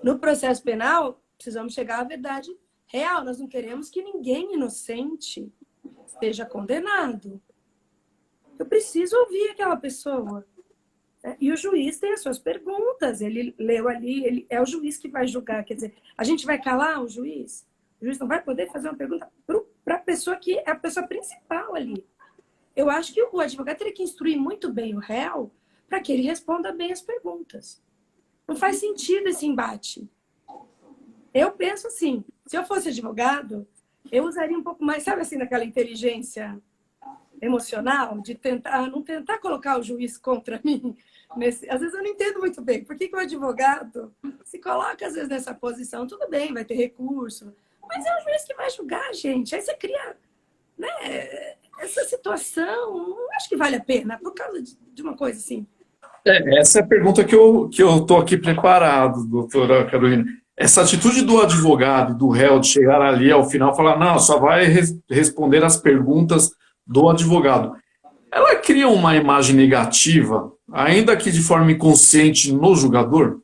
No processo penal, precisamos chegar à verdade real. Nós não queremos que ninguém inocente seja condenado. Eu preciso ouvir aquela pessoa. E o juiz tem as suas perguntas. Ele leu ali, ele é o juiz que vai julgar. Quer dizer, a gente vai calar o juiz? O juiz não vai poder fazer uma pergunta para a pessoa que é a pessoa principal ali. Eu acho que o advogado teria que instruir muito bem o réu para que ele responda bem as perguntas. Não faz sentido esse embate. Eu penso assim, se eu fosse advogado, eu usaria um pouco mais, sabe assim, daquela inteligência emocional, de não tentar colocar o juiz contra mim. Às vezes eu não entendo muito bem. Por que o advogado se coloca, às vezes, nessa posição? Tudo bem, vai ter recurso. Mas é o juiz que vai julgar, gente. Aí você cria, né, essa situação. Não acho que vale a pena, por causa de uma coisa assim. Essa é a pergunta que eu estou aqui preparado, doutora Carolina. Essa atitude do advogado e do réu de chegar ali ao final e falar, não, só vai responder as perguntas do advogado. Ela cria uma imagem negativa, ainda que de forma inconsciente, no julgador?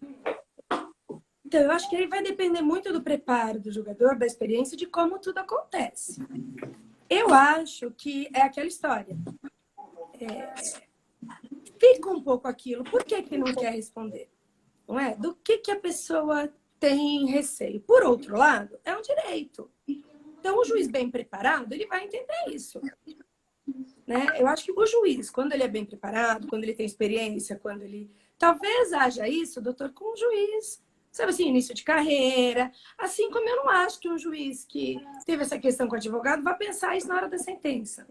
Então, eu acho que aí vai depender muito do preparo do julgador, da experiência, de como tudo acontece. Eu acho que é aquela história. Fica um pouco aquilo. Por que não quer responder? Não é? Do que a pessoa tem receio. Por outro lado, é um direito. Então, o juiz bem preparado, ele vai entender isso. Né? Eu acho que o juiz, quando ele é bem preparado, quando ele tem experiência, quando ele... Talvez haja isso, doutor, com um juiz, sabe assim, início de carreira. Assim como eu não acho que um juiz que teve essa questão com o advogado vai pensar isso na hora da sentença.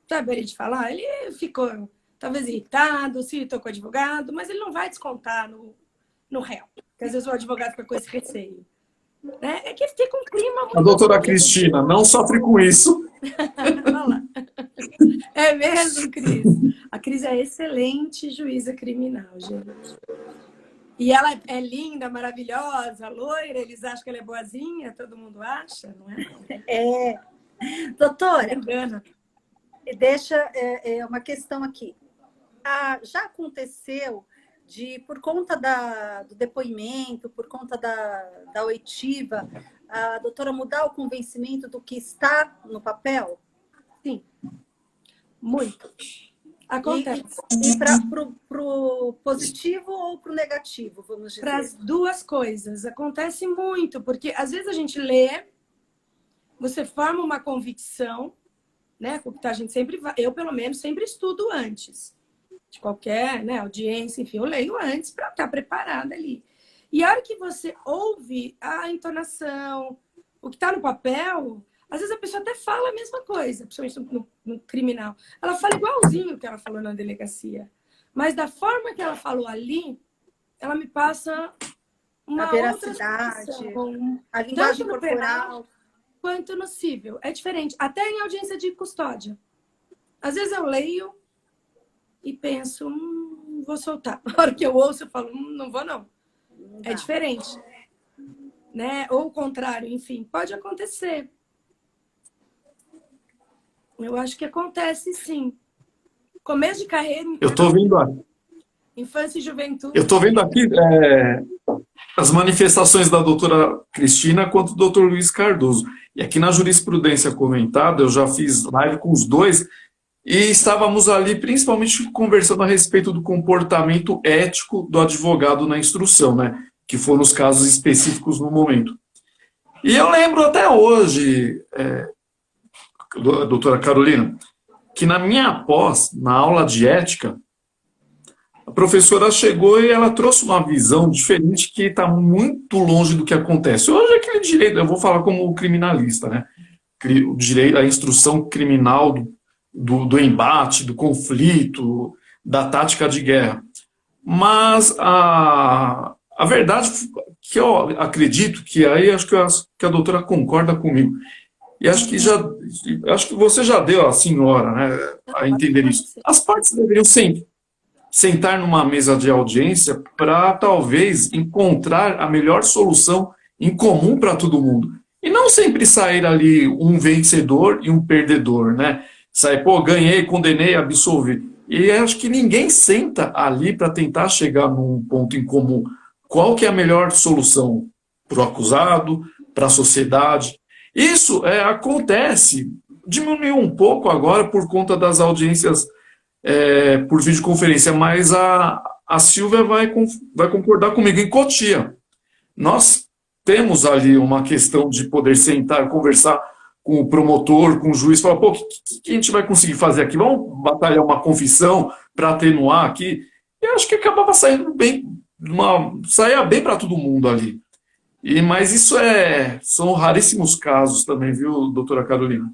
Sabe ele de falar? Ele ficou talvez irritado, se irritou com o advogado, mas ele não vai descontar no réu. Porque às vezes o advogado fica com esse receio. Né? É que fica um clima muito... A doutora Cristina não sofre com isso. Olha lá. É mesmo, Cris? A Cris é excelente juíza criminal, gente. E ela é linda, maravilhosa, loira, eles acham que ela é boazinha, todo mundo acha, não é? Doutora, Engana. deixa uma questão aqui. Já aconteceu por conta do depoimento, por conta da oitiva, a doutora mudar o convencimento do que está no papel? Sim, muito. Acontece. E para o positivo ou para o negativo, vamos dizer? Para as duas coisas. Acontece muito, porque às vezes a gente lê, você forma uma convicção, né? Porque a gente sempre vai, eu pelo menos sempre estudo antes de qualquer, né, audiência, enfim, eu leio antes para estar preparada ali. E a hora que você ouve a entonação, O que está no papel, às vezes a pessoa até fala a mesma coisa, principalmente no criminal. Ela fala igualzinho o que ela falou na delegacia. Mas da forma que ela falou ali, ela me passa uma A outra veracidade, sensação, a linguagem tanto no penal corporal. quanto no cível. É diferente, até em audiência de custódia. Às vezes eu leio e penso, vou soltar. Na hora que eu ouço, eu falo, não vou não. É diferente. Né? Ou o contrário, enfim, pode acontecer. Eu acho que acontece, sim. Começo de carreira, Eu estou vendo aqui. infância e juventude. Eu estou vendo aqui as manifestações da doutora Cristina quanto do doutor Luiz Cardoso. E aqui na jurisprudência comentada, eu já fiz live com os dois, e estávamos ali principalmente conversando a respeito do comportamento ético do advogado na instrução, né? Que foram os casos específicos no momento. E eu lembro até hoje, doutora Carolina, que na minha pós, na aula de ética, a professora chegou e ela trouxe uma visão diferente que está muito longe do que acontece. Hoje, aquele direito, eu vou falar como criminalista, né? O direito, a instrução criminal do embate, do conflito, da tática de guerra. Mas a verdade que eu acredito que aí acho que a doutora concorda comigo. E acho que você já deu a senhora, né, a entender isso. As partes deveriam sempre sentar numa mesa de audiência para talvez encontrar a melhor solução em comum para todo mundo. E não sempre sair ali um vencedor e um perdedor, né? Sair, pô, ganhei, condenei, absolvi. E acho que ninguém senta ali para tentar chegar num ponto em comum. Qual que é a melhor solução para o acusado, para a sociedade? Isso acontece, diminuiu um pouco agora por conta das audiências por videoconferência, mas a Silvia vai concordar comigo. Em Cotia, nós temos ali uma questão de poder sentar, conversar com o promotor, com o juiz, falar, pô, o que a gente vai conseguir fazer aqui? Vamos batalhar uma confissão para atenuar aqui? E eu acho que acabava saindo bem, saía bem para todo mundo ali. Mas isso são raríssimos casos também, viu, doutora Carolina?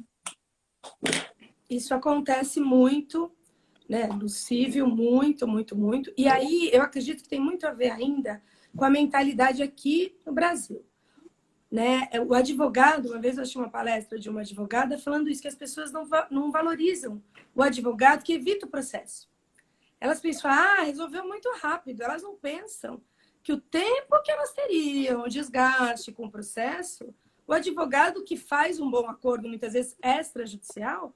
Isso acontece muito, né, no cível, muito, muito, muito. E aí eu acredito que tem muito a ver ainda com a mentalidade aqui no Brasil. Né? O advogado, uma vez eu achei uma palestra de uma advogada falando isso, que as pessoas não valorizam o advogado que evita o processo. Elas pensam, resolveu muito rápido. Elas não pensam que o tempo que elas teriam, o desgaste com o processo, o advogado que faz um bom acordo, muitas vezes extrajudicial,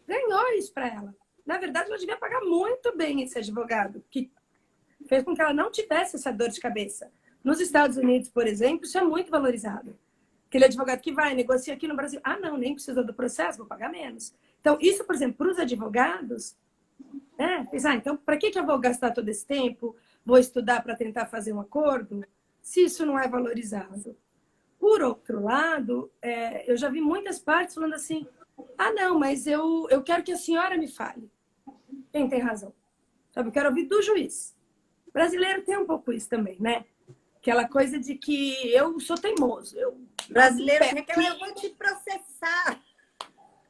ganhou isso para ela. Na verdade, ela devia pagar muito bem esse advogado, que fez com que ela não tivesse essa dor de cabeça. Nos Estados Unidos, por exemplo, isso é muito valorizado. Aquele advogado que vai, negocia aqui no Brasil. Não, nem precisa do processo, vou pagar menos. Então, isso, por exemplo, para os advogados, pensar, então, para que eu vou gastar todo esse tempo? Vou estudar para tentar fazer um acordo? Se isso não é valorizado. Por outro lado, eu já vi muitas partes falando assim, não, mas eu quero que a senhora me fale. Quem tem razão? Sabe, eu quero ouvir do juiz. O brasileiro tem um pouco isso também, né? Aquela coisa de que eu sou teimoso. Brasileiro tem aquela, eu vou te processar.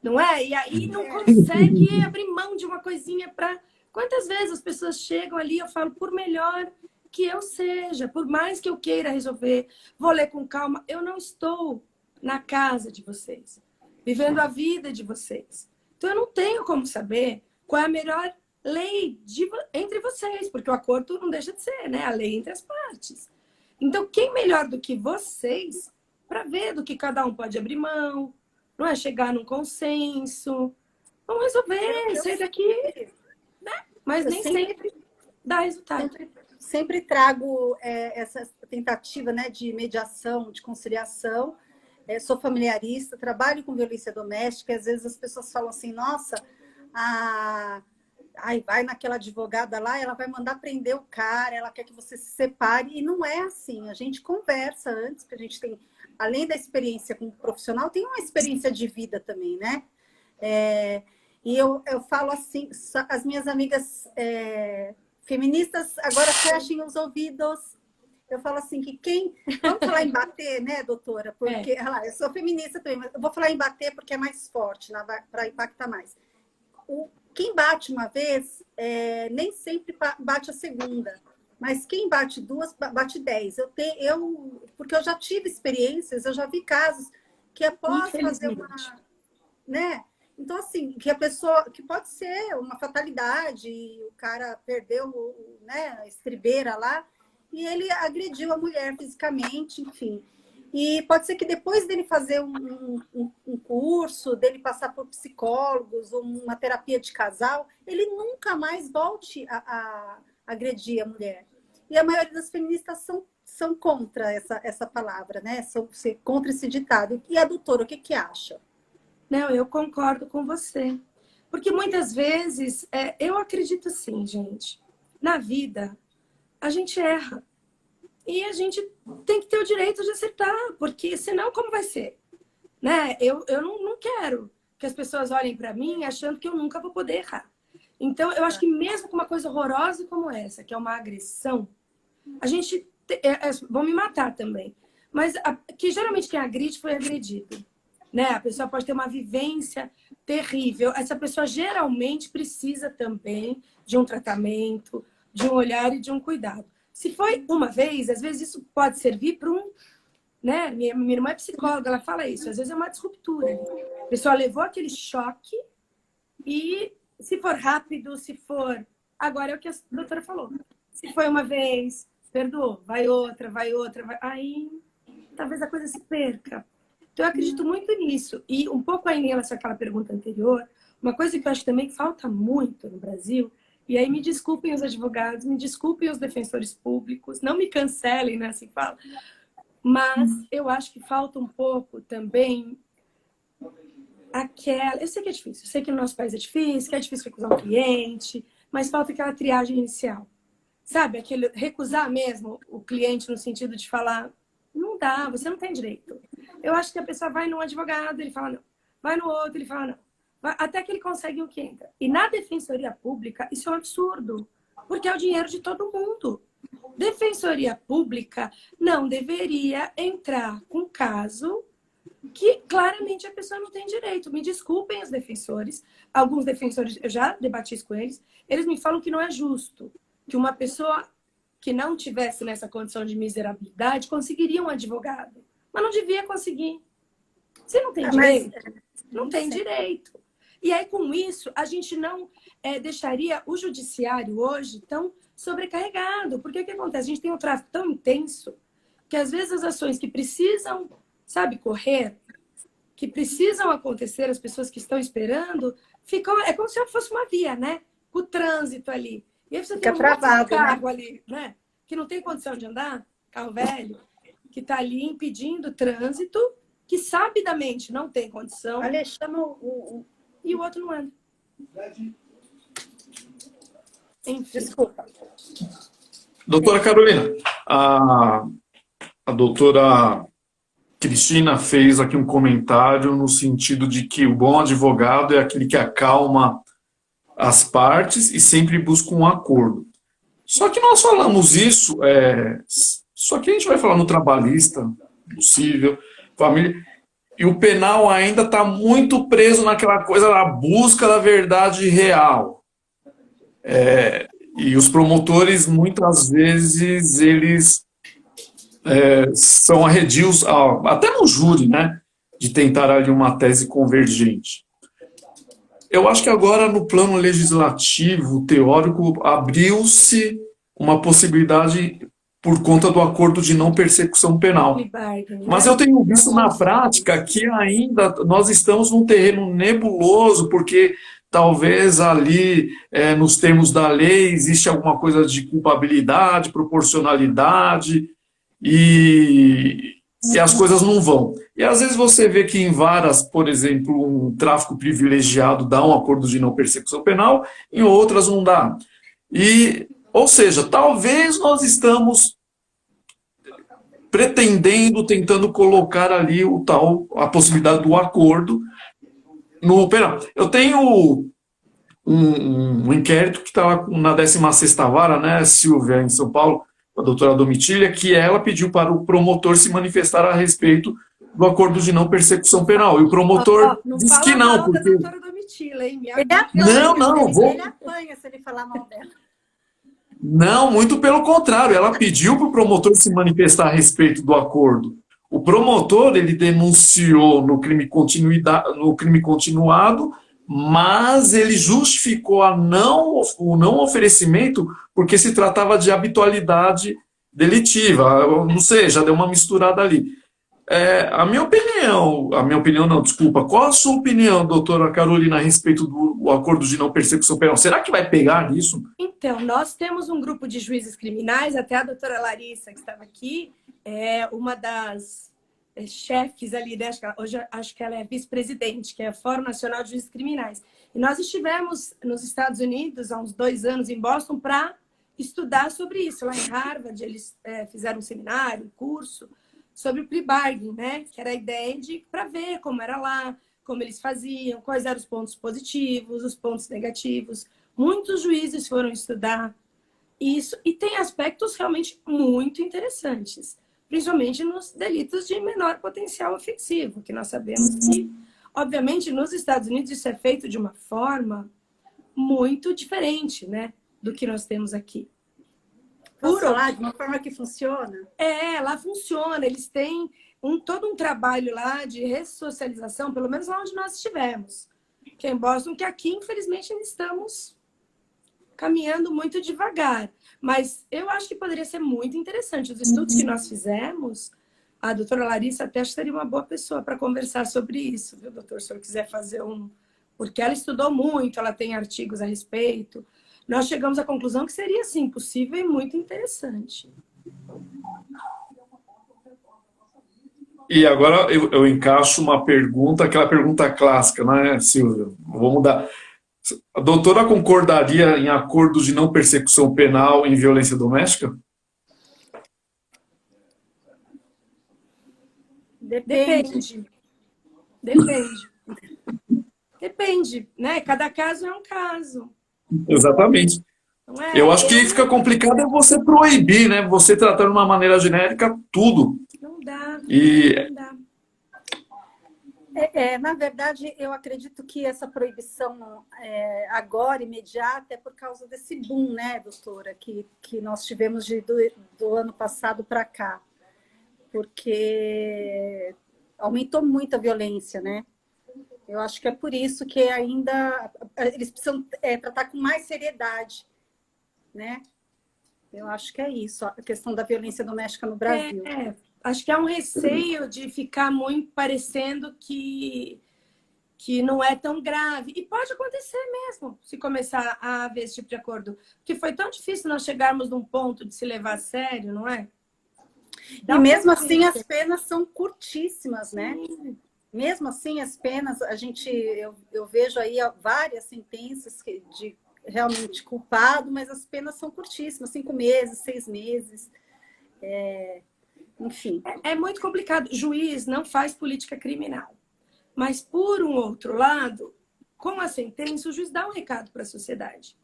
Não é? E aí não consegue abrir mão de uma coisinha para... Quantas vezes as pessoas chegam ali, eu falo, por melhor que eu seja, por mais que eu queira resolver, vou ler com calma, eu não estou na casa de vocês, vivendo a vida de vocês. Então eu não tenho como saber qual é a melhor lei entre vocês, porque o acordo não deixa de ser, né? A lei entre as partes. Então, quem melhor do que vocês para ver do que cada um pode abrir mão, não é chegar num consenso, vamos resolver, sair daqui, né? Mas nem sempre dá resultado. Sempre trago essa tentativa, né, de mediação, de conciliação. Sou familiarista, trabalho com violência doméstica, e às vezes as pessoas falam assim, nossa, vai naquela advogada lá, ela vai mandar prender o cara, ela quer que você se separe, e não é assim. A gente conversa antes, porque a gente tem, além da experiência como profissional, tem uma experiência de vida também, né? E eu falo assim, as minhas amigas feministas agora fechem os ouvidos, eu falo assim que quem... Vamos falar em bater, né, doutora? Porque eu sou feminista também, mas eu vou falar em bater porque é mais forte, para impactar mais. Quem bate uma vez, nem sempre bate a segunda. Mas quem bate 2, bate 10. Porque eu já tive experiências, eu já vi casos que após fazer uma... Né? Então, assim, que a pessoa... Que pode ser uma fatalidade, o cara perdeu, né, a estribeira lá, e ele agrediu a mulher fisicamente, enfim. E pode ser que depois dele fazer um curso, dele passar por psicólogos, ou uma terapia de casal, ele nunca mais volte a agredir a mulher. E a maioria das feministas são contra essa palavra, né? São contra esse ditado. E a doutora, o que acha? Não, eu concordo com você. Porque muitas vezes, eu acredito assim, gente, na vida, a gente erra. E a gente tem que ter o direito de acertar, porque senão como vai ser? Né? Eu não quero que as pessoas olhem para mim achando que eu nunca vou poder errar. Então, eu acho que mesmo com uma coisa horrorosa como essa, que é uma agressão, a gente... vão me matar também. Mas que geralmente quem agride foi agredido. Né? A pessoa pode ter uma vivência terrível. Essa pessoa geralmente precisa também de um tratamento, de um olhar e de um cuidado. Se foi uma vez, às vezes isso pode servir para um... Né? Minha irmã é psicóloga, ela fala isso. Às vezes é uma disruptura. A pessoa levou aquele choque e se for rápido, se for... Agora é o que a doutora falou. Se foi uma vez, perdoou. Vai outra, vai... Aí talvez a coisa se perca. Então eu acredito muito nisso. E um pouco aí em relação àquela pergunta anterior, uma coisa que eu acho também que falta muito no Brasil... E aí me desculpem os advogados, me desculpem os defensores públicos, não me cancelem, né, assim fala. Mas eu acho que falta um pouco também aquela... Eu sei que é difícil, eu sei que no nosso país é difícil, que é difícil recusar um cliente, mas falta aquela triagem inicial. Sabe, aquele recusar mesmo o cliente no sentido de falar, não dá, você não tem direito. Eu acho que a pessoa vai num advogado, ele fala não. Vai no outro, ele fala não. Até que ele consegue o que entra. E na defensoria pública, isso é um absurdo. Porque é o dinheiro de todo mundo. Defensoria pública não deveria entrar com caso que claramente a pessoa não tem direito. Me desculpem os defensores. Alguns defensores, eu já debati isso com eles, eles me falam que não é justo que uma pessoa que não tivesse nessa condição de miserabilidade conseguiria um advogado. Mas não devia conseguir. Se não tem direito, não tem direito. E aí, com isso, a gente não deixaria o judiciário hoje tão sobrecarregado. Porque o que acontece? A gente tem um tráfico tão intenso que, às vezes, as ações que precisam, sabe, correr, que precisam acontecer, as pessoas que estão esperando, ficam... É como se fosse uma via, né? O trânsito ali. E aí você tem um carro ali, né? Que não tem condição de andar, carro velho, que está ali impedindo o trânsito, que sabidamente não tem condição. Olha, chama E o outro não anda. Enfim. Desculpa. Doutora Carolina, a doutora Cristina fez aqui um comentário no sentido de que o bom advogado é aquele que acalma as partes e sempre busca um acordo. Só que nós falamos isso, só que a gente vai falar no trabalhista, possível, família... E o penal ainda está muito preso naquela coisa da busca da verdade real. E os promotores, muitas vezes, eles são arredios, até no júri, né, de tentar ali uma tese convergente. Eu acho que agora, no plano legislativo, teórico, abriu-se uma possibilidade por conta do acordo de não persecução penal. Mas eu tenho visto na prática que ainda nós estamos num terreno nebuloso, porque talvez ali, nos termos da lei, existe alguma coisa de culpabilidade, proporcionalidade, e as coisas não vão. E às vezes você vê que em varas, por exemplo, um tráfico privilegiado dá um acordo de não persecução penal, em outras não dá. Ou seja, talvez nós estamos pretendendo, tentando colocar ali a possibilidade do acordo no penal. Eu tenho um inquérito que está lá na 16ª vara, né, Silvia, em São Paulo, a doutora Domitília, que ela pediu para o promotor se manifestar a respeito do acordo de não persecução penal. E o promotor Não disse fala que não, mal da porque... doutora Domitila, hein? Ele apanha, Não, vou... ele apanha se ele falar mal dela. Não, muito pelo contrário. Ela pediu para o promotor se manifestar a respeito do acordo. O promotor, ele denunciou no crime continuado, mas ele justificou o não oferecimento porque se tratava de habitualidade delitiva. Eu não sei, já deu uma misturada ali. A minha opinião não, desculpa. Qual a sua opinião, doutora Carolina, a respeito do acordo de não persecução penal? Será que vai pegar nisso? Então, nós temos um grupo de juízes criminais, até a doutora Larissa, que estava aqui, é uma das chefes ali, né? Hoje acho que ela é vice-presidente, que é o Fórum Nacional de Juízes Criminais. E nós estivemos nos Estados Unidos há uns 2 anos, em Boston, para estudar sobre isso. Lá em Harvard, eles fizeram um seminário, um curso, sobre o plea bargain, né? Que era a ideia de para ver como era lá, como eles faziam, quais eram os pontos positivos, os pontos negativos. Muitos juízes foram estudar isso e tem aspectos realmente muito interessantes, principalmente nos delitos de menor potencial ofensivo, que nós sabemos que, obviamente, nos Estados Unidos isso é feito de uma forma muito diferente, né, do que nós temos aqui. Posso falar de uma forma que funciona? Lá funciona. Eles têm todo um trabalho lá de ressocialização, pelo menos lá onde nós estivemos, que é em Boston, que aqui, infelizmente, ainda estamos caminhando muito devagar. Mas eu acho que poderia ser muito interessante. Os estudos que nós fizemos, a doutora Larissa até acho que seria uma boa pessoa para conversar sobre isso, viu, doutor? Se eu quiser fazer um... Porque ela estudou muito, ela tem artigos a respeito. Nós chegamos à conclusão que seria, sim, possível e muito interessante. E agora eu encaixo uma pergunta, aquela pergunta clássica, né, Silvia? Vou mudar. A doutora concordaria em acordo de não persecução penal em violência doméstica? Depende. Depende, né? Cada caso é um caso. Exatamente. Não é? Eu acho que fica complicado é você proibir, né? Você tratar de uma maneira genérica tudo. Não dá. E Não dá. Na verdade, eu acredito que essa proibição agora, imediata, é por causa desse boom, né, doutora, que nós tivemos do ano passado para cá. Porque aumentou muito a violência, né? Eu acho que é por isso que ainda eles precisam tratar com mais seriedade, né? Eu acho que é isso, a questão da violência doméstica no Brasil. Acho que há um receio de ficar muito parecendo que não é tão grave. E pode acontecer mesmo, se começar a haver esse tipo de acordo. Porque foi tão difícil nós chegarmos num ponto de se levar a sério, não é? E mesmo assim as penas são curtíssimas, né? Mesmo assim as penas, eu vejo aí várias sentenças de realmente culpado, mas as penas são curtíssimas, 5 meses, 6 meses, enfim. É muito complicado. Juiz não faz política criminal. Mas, por um outro lado, com a sentença, o juiz dá um recado para a sociedade.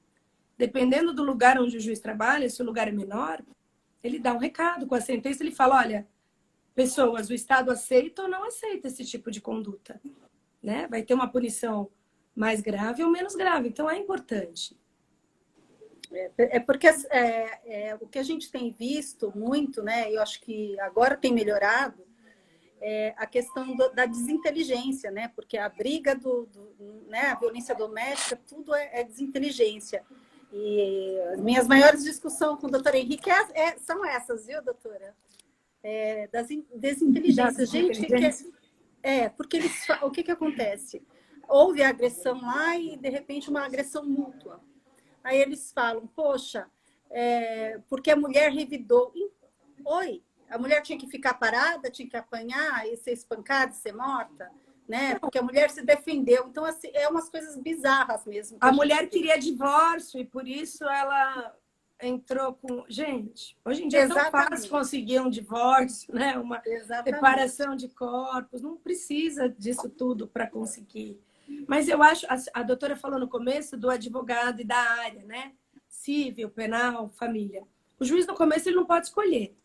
Dependendo do lugar onde o juiz trabalha, se o lugar é menor, ele dá um recado. Com a sentença, ele fala, olha, pessoas, o Estado aceita ou não aceita esse tipo de conduta, né? Vai ter uma punição mais grave ou menos grave. Então, é importante. Porque o que a gente tem visto muito, né? Eu acho que agora tem melhorado, a questão da desinteligência, né? Porque a briga né? A violência doméstica, tudo é desinteligência. E as minhas maiores discussões com o doutor Henrique são essas, viu, doutora? Das desinteligências. Gente, porque o que acontece? Houve a agressão lá e, de repente, uma agressão mútua. Aí eles falam, poxa, porque a mulher revidou. Oi, a mulher tinha que ficar parada, tinha que apanhar e ser espancada e ser morta, né? Porque a mulher se defendeu. Então, assim, umas coisas bizarras mesmo. A mulher queria divórcio e por isso ela entrou com... Gente, hoje em dia é tão fácil conseguir um divórcio, né? Uma separação de corpos. Não precisa disso tudo para conseguir. Mas eu acho, a doutora falou no começo do advogado e da área, né? Civil, penal, família. O juiz, no começo, ele não pode escolher,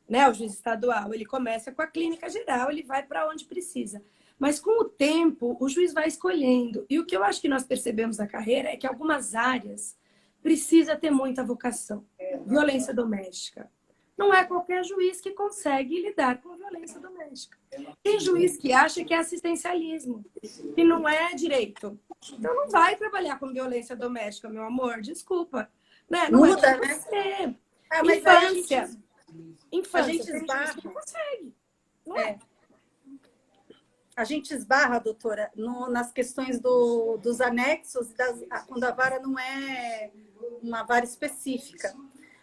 né? O juiz estadual, ele começa com a clínica geral, ele vai para onde precisa. Mas com o tempo, o juiz vai escolhendo. E o que eu acho que nós percebemos na carreira é que algumas áreas precisa ter muita vocação. Violência doméstica. Não é qualquer juiz que consegue lidar com violência doméstica. Tem juiz que acha que é assistencialismo, que não é direito. Então não vai trabalhar com violência doméstica, meu amor, desculpa. Né? Não Muda, é né? você. Mas Infância. a gente tem esbarra. gente que não consegue. Não é? A gente esbarra, doutora, nas questões dos anexos, quando a vara não é uma vara específica.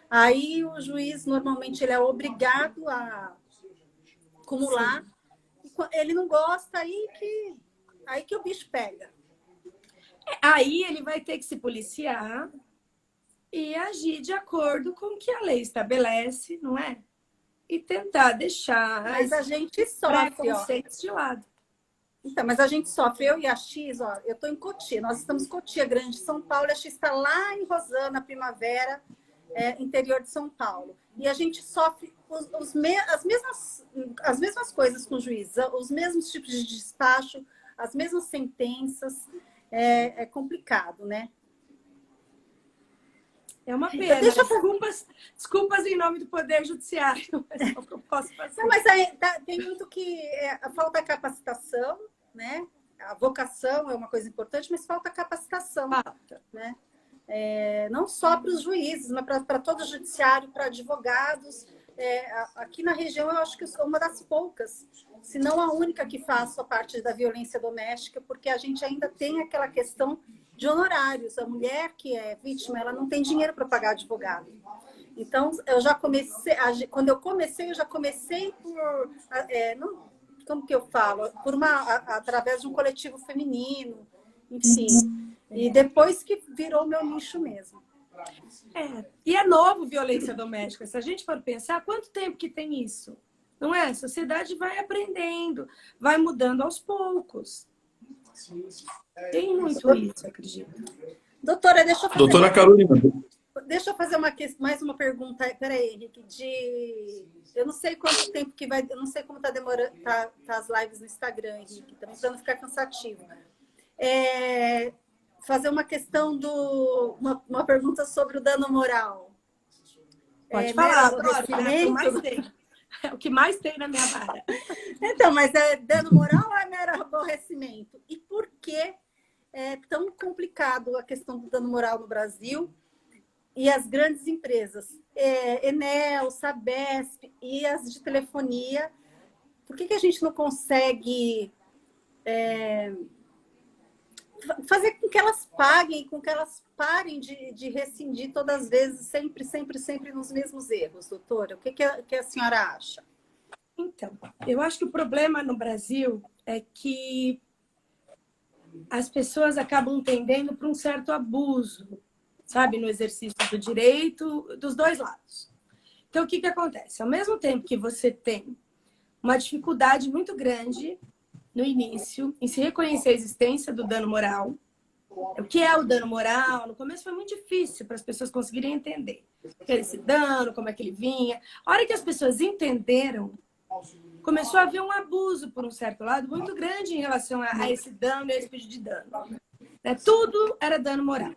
Aí o juiz, normalmente, ele é obrigado a acumular. Ele não gosta, aí que o bicho pega. Aí ele vai ter que se policiar e agir de acordo com o que a lei estabelece, não é? E tentar deixar Mas a gente sofre, preconceitos de lado. Então, mas a gente sofre, eu e a X, ó, eu estou em Cotia, nós estamos em Cotia Grande, São Paulo, e a X está lá em Rosana, Primavera, interior de São Paulo. E a gente sofre as mesmas coisas com o juiz, os mesmos tipos de despacho, as mesmas sentenças. É complicado, né? É uma pena. Desculpas em nome do Poder Judiciário, mas é o que eu posso fazer. Não, mas tem muito que falta capacitação, né? A vocação é uma coisa importante, mas falta capacitação. Falta. Né? Não só para os juízes, mas para todo o judiciário, para advogados. Aqui na região, eu acho que sou uma das poucas, se não a única que faço a parte da violência doméstica, porque a gente ainda tem aquela questão de honorários. A mulher que é vítima, ela não tem dinheiro para pagar advogado. Então, eu já comecei, quando eu comecei, por, como que eu falo? Através de um coletivo feminino, enfim. E depois que virou meu nicho mesmo. E é novo violência doméstica. Se a gente for pensar, quanto tempo que tem isso? Não é? A sociedade vai aprendendo, vai mudando aos poucos. Tem muito isso, acredito. Doutora, deixa eu fazer... Doutora Carolina. Deixa eu fazer mais uma pergunta. Peraí, Henrique. Eu não sei quanto tempo que vai... Eu não sei como está demorando tá as lives no Instagram, Henrique. Também para não ficar cansativo. Fazer uma questão uma pergunta sobre o dano moral. Pode falar, é o que mais tem na minha vara. Então, mas é dano moral ou é mero aborrecimento? E por que é tão complicado a questão do dano moral no Brasil e as grandes empresas? Enel, Sabesp e as de telefonia. Por que a gente não consegue... fazer com que elas paguem, com que elas parem de rescindir todas as vezes, sempre nos mesmos erros, doutora? O que a senhora acha? Então, eu acho que o problema no Brasil é que as pessoas acabam tendendo para um certo abuso, sabe, no exercício do direito dos dois lados. Então, o que acontece? Ao mesmo tempo que você tem uma dificuldade muito grande no início, em se reconhecer a existência do dano moral. O que é o dano moral? No começo foi muito difícil para as pessoas conseguirem entender o que era esse dano, como é que ele vinha. A hora que as pessoas entenderam, começou a haver um abuso, por um certo lado, muito grande em relação a esse dano e a esse pedido de dano. Tudo era dano moral.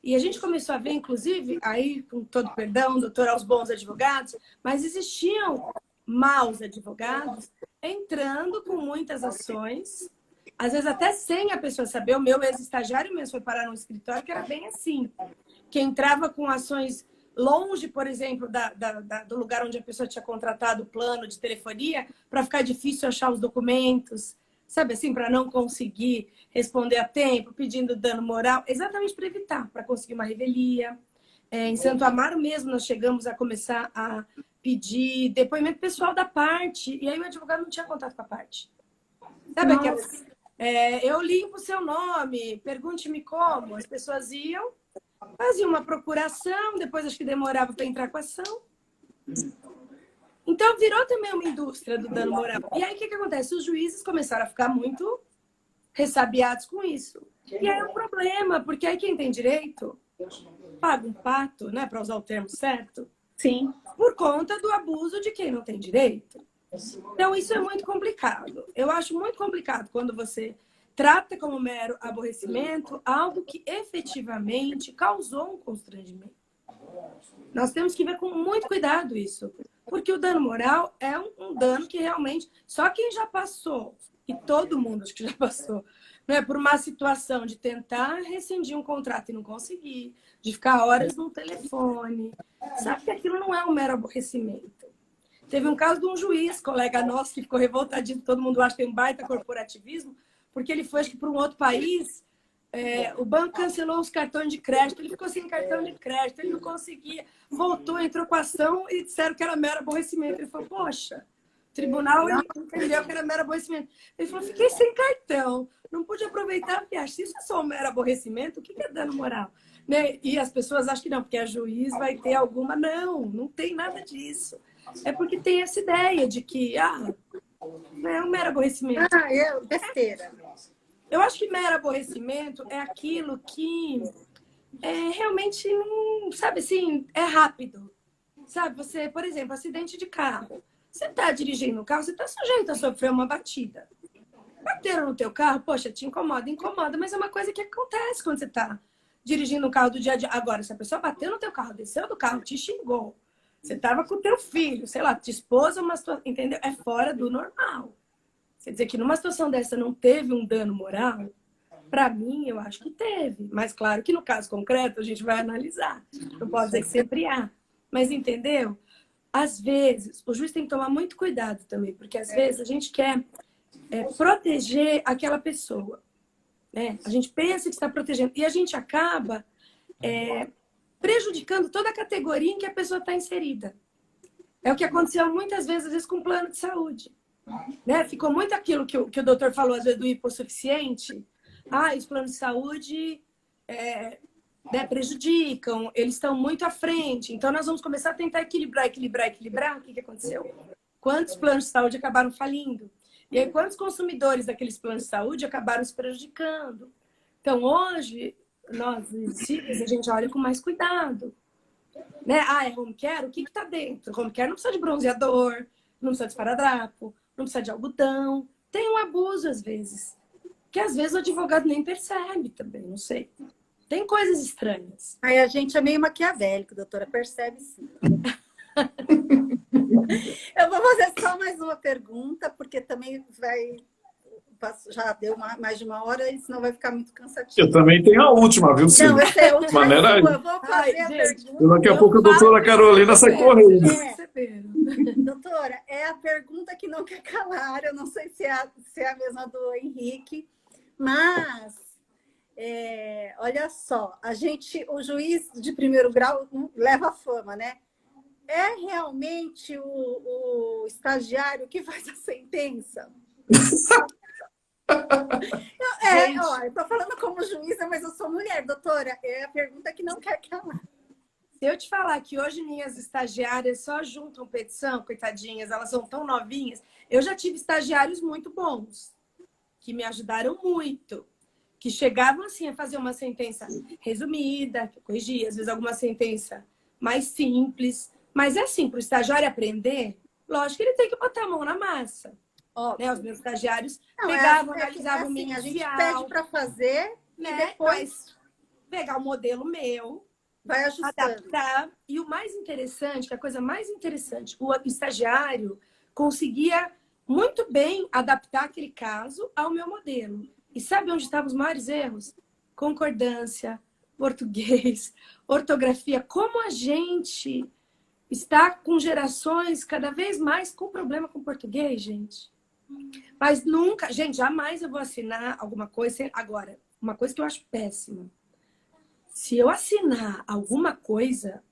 E a gente começou a ver, inclusive, aí, com todo perdão, doutor, aos bons advogados, mas existiam maus advogados entrando com muitas ações, às vezes até sem a pessoa saber. O meu ex-estagiário mesmo foi parar num escritório que era bem assim, que entrava com ações longe, por exemplo, do lugar onde a pessoa tinha contratado o plano de telefonia, para ficar difícil achar os documentos, sabe assim, para não conseguir responder a tempo, pedindo dano moral, exatamente para evitar, para conseguir uma revelia. Em Santo Amaro mesmo, nós chegamos a começar a pedir depoimento pessoal da parte, e aí o advogado não tinha contato com a parte. Sabe aquelas... eu limpo o seu nome, pergunte-me como. As pessoas iam, faziam uma procuração, depois acho que demorava para entrar com a ação. Então virou também uma indústria do dano moral. E aí o que acontece? Os juízes começaram a ficar muito ressabiados com isso. E aí é um problema, porque aí quem tem direito paga um pato, né, para usar o termo certo, Sim. por conta do abuso de quem não tem direito. Então, isso é muito complicado. Eu acho muito complicado quando você trata como mero aborrecimento algo que efetivamente causou um constrangimento. Nós temos que ver com muito cuidado isso. Porque o dano moral é um dano que realmente só quem já passou, e todo mundo acho que já passou, né, por uma situação de tentar rescindir um contrato e não conseguir, de ficar horas no telefone, sabe que aquilo não é um mero aborrecimento. Teve um caso de um juiz, colega nosso, que ficou revoltadinho, todo mundo acha que tem um baita corporativismo, porque ele foi, acho que, para um outro país, o banco cancelou os cartões de crédito, ele ficou sem cartão de crédito, ele não conseguia, voltou, entrou com a ação e disseram que era mero aborrecimento. Ele falou, poxa, o tribunal entendeu que era mero aborrecimento. Ele falou, fiquei sem cartão, não pude aproveitar, porque acho que isso é só um mero aborrecimento, o que é dano moral? Né? E as pessoas acham que não, porque a juiz vai ter alguma. Não, não tem nada disso. É porque tem essa ideia de que, não é um mero aborrecimento. É besteira. Eu acho que mero aborrecimento é aquilo que realmente não, sabe assim, é rápido. Sabe, você, por exemplo, acidente de carro. Você está dirigindo o carro, você está sujeito a sofrer uma batida. Bateram no teu carro, poxa, te incomoda, incomoda, mas é uma coisa que acontece quando você está dirigindo um carro do dia a dia. Agora, se a pessoa bateu no teu carro, desceu do carro, te xingou, você estava com o teu filho, sei lá, te expôs a uma situação, entendeu? É fora do normal. Quer dizer que numa situação dessa não teve um dano moral? Para mim, eu acho que teve. Mas claro que no caso concreto a gente vai analisar. Não pode dizer que sempre há. Mas entendeu? Às vezes, o juiz tem que tomar muito cuidado também, porque às vezes a gente quer proteger aquela pessoa. Né? A gente pensa que está protegendo. E a gente acaba prejudicando toda a categoria em que a pessoa está inserida. É o que aconteceu muitas vezes, às vezes, com o plano de saúde. Né? Ficou muito aquilo que o doutor falou, às vezes, do hipossuficiente. Os planos de saúde prejudicam, eles estão muito à frente. Então, nós vamos começar a tentar equilibrar. O que aconteceu? Quantos planos de saúde acabaram falindo? E aí, quantos consumidores daqueles planos de saúde acabaram se prejudicando? Então, hoje, nós, a gente olha com mais cuidado. Né? É home care? O que está dentro? Home care não precisa de bronzeador, não precisa de esparadrapo, não precisa de algodão. Tem um abuso, às vezes. Que, às vezes, o advogado nem percebe também, não sei. Tem coisas estranhas. Aí a gente é meio maquiavélico, doutora, percebe sim. Eu vou fazer só mais uma pergunta, porque também já deu mais de uma hora, e senão vai ficar muito cansativo. Eu também tenho a última, viu, Cida? Não, essa é a última. Maneira aí. Eu vou fazer a pergunta. Daqui a pouco a doutora Carolina sai correndo. Doutora, é a pergunta que não quer calar. Eu não sei se é a mesma do Henrique, mas olha só, o juiz de primeiro grau leva a fama, né? É realmente o estagiário que faz a sentença? Eu estou falando como juíza, mas eu sou mulher, doutora. É a pergunta que não quer calar. Se eu te falar que hoje minhas estagiárias só juntam petição, coitadinhas, elas são tão novinhas. Eu já tive estagiários muito bons, que me ajudaram muito, que chegavam assim a fazer uma sentença resumida, que eu corrigia, às vezes alguma sentença mais simples. Mas é assim, para o estagiário aprender, lógico que ele tem que botar a mão na massa. Né? Os meus estagiários pegavam, analisavam o minha a gente pede para fazer, né? E depois pegar o modelo meu, vai ajustando. Adaptar. E o mais interessante, que é a coisa mais interessante, o estagiário conseguia muito bem adaptar aquele caso ao meu modelo. E sabe onde estavam os maiores erros? Concordância, português, ortografia. Como a gente está com gerações cada vez mais com problema com português, gente. Mas nunca, gente, jamais eu vou assinar alguma coisa. Agora, uma coisa que eu acho péssima. Se eu assinar alguma coisa,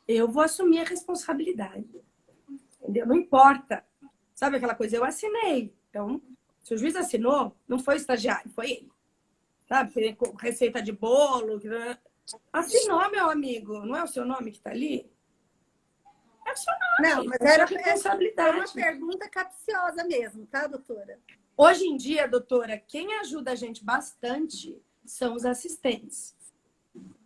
eu vou assumir a responsabilidade. Entendeu? Não importa. Sabe aquela coisa? Eu assinei. Então, se o juiz assinou, não foi o estagiário, foi ele. Sabe? Receita de bolo. Assinou, meu amigo. Não é o seu nome que está ali? É o seu nome. Não, mas era responsabilidade. uma pergunta capciosa mesmo, tá, doutora? Hoje em dia, doutora, quem ajuda a gente bastante são os assistentes.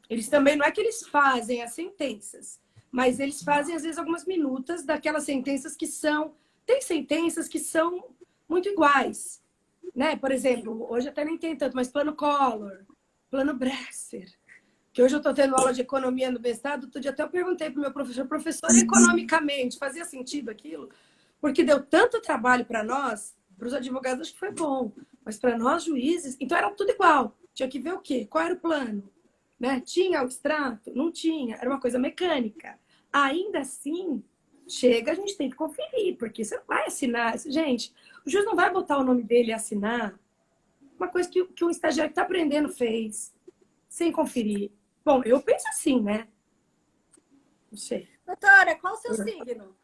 Eles também, não é que eles fazem as sentenças, mas eles fazem, às vezes, algumas minutas daquelas sentenças que são... Tem sentenças que são muito iguais, né? Por exemplo, hoje até nem tem tanto, mas plano Collor, plano Bresser, que hoje eu estou tendo aula de economia no mestrado, outro dia até eu perguntei para o meu professor, economicamente, fazia sentido aquilo? Porque deu tanto trabalho para nós, para os advogados acho que foi bom, mas para nós juízes, então era tudo igual. Tinha que ver o quê? Qual era o plano? Né? Tinha o extrato? Não tinha. Era uma coisa mecânica. Ainda assim, chega, a gente tem que conferir, porque você não vai assinar. Gente, o juiz não vai botar o nome dele e assinar uma coisa que um estagiário que está aprendendo fez, sem conferir. Bom, eu penso assim, né? Não sei. Doutora, qual o seu signo?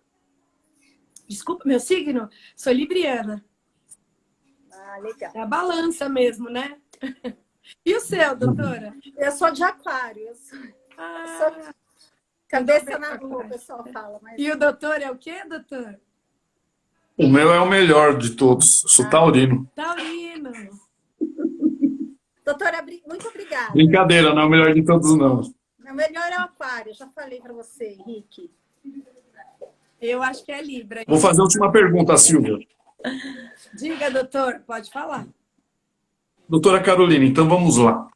Desculpa, meu signo? Sou libriana. Ah, legal. É a balança mesmo, né? E o seu, doutora? Eu sou de aquário. Eu sou cabeça na lua, o pessoal fala. Mas... E o doutor é o quê, doutor? O meu é o melhor de todos. Sou taurino. Taurino. Doutora, muito obrigada. Brincadeira, não é o melhor de todos, não. O melhor é o aquário. Eu já falei para você, Henrique. Eu acho que é Libra. Vou fazer a última pergunta, Silvia. Diga, doutor, pode falar. Doutora Carolina, então vamos lá.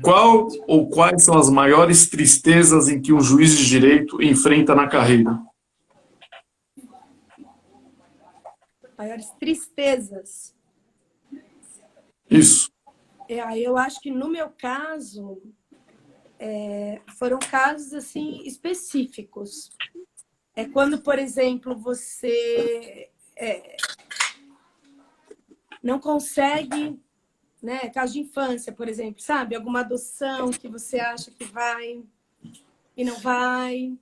Qual ou quais são as maiores tristezas em que um juiz de direito enfrenta na carreira? Maiores tristezas. Isso. Eu acho que no meu caso, foram casos assim específicos. É quando, por exemplo, você não consegue, né? Caso de infância, por exemplo, sabe? Alguma adoção que você acha que vai e não vai.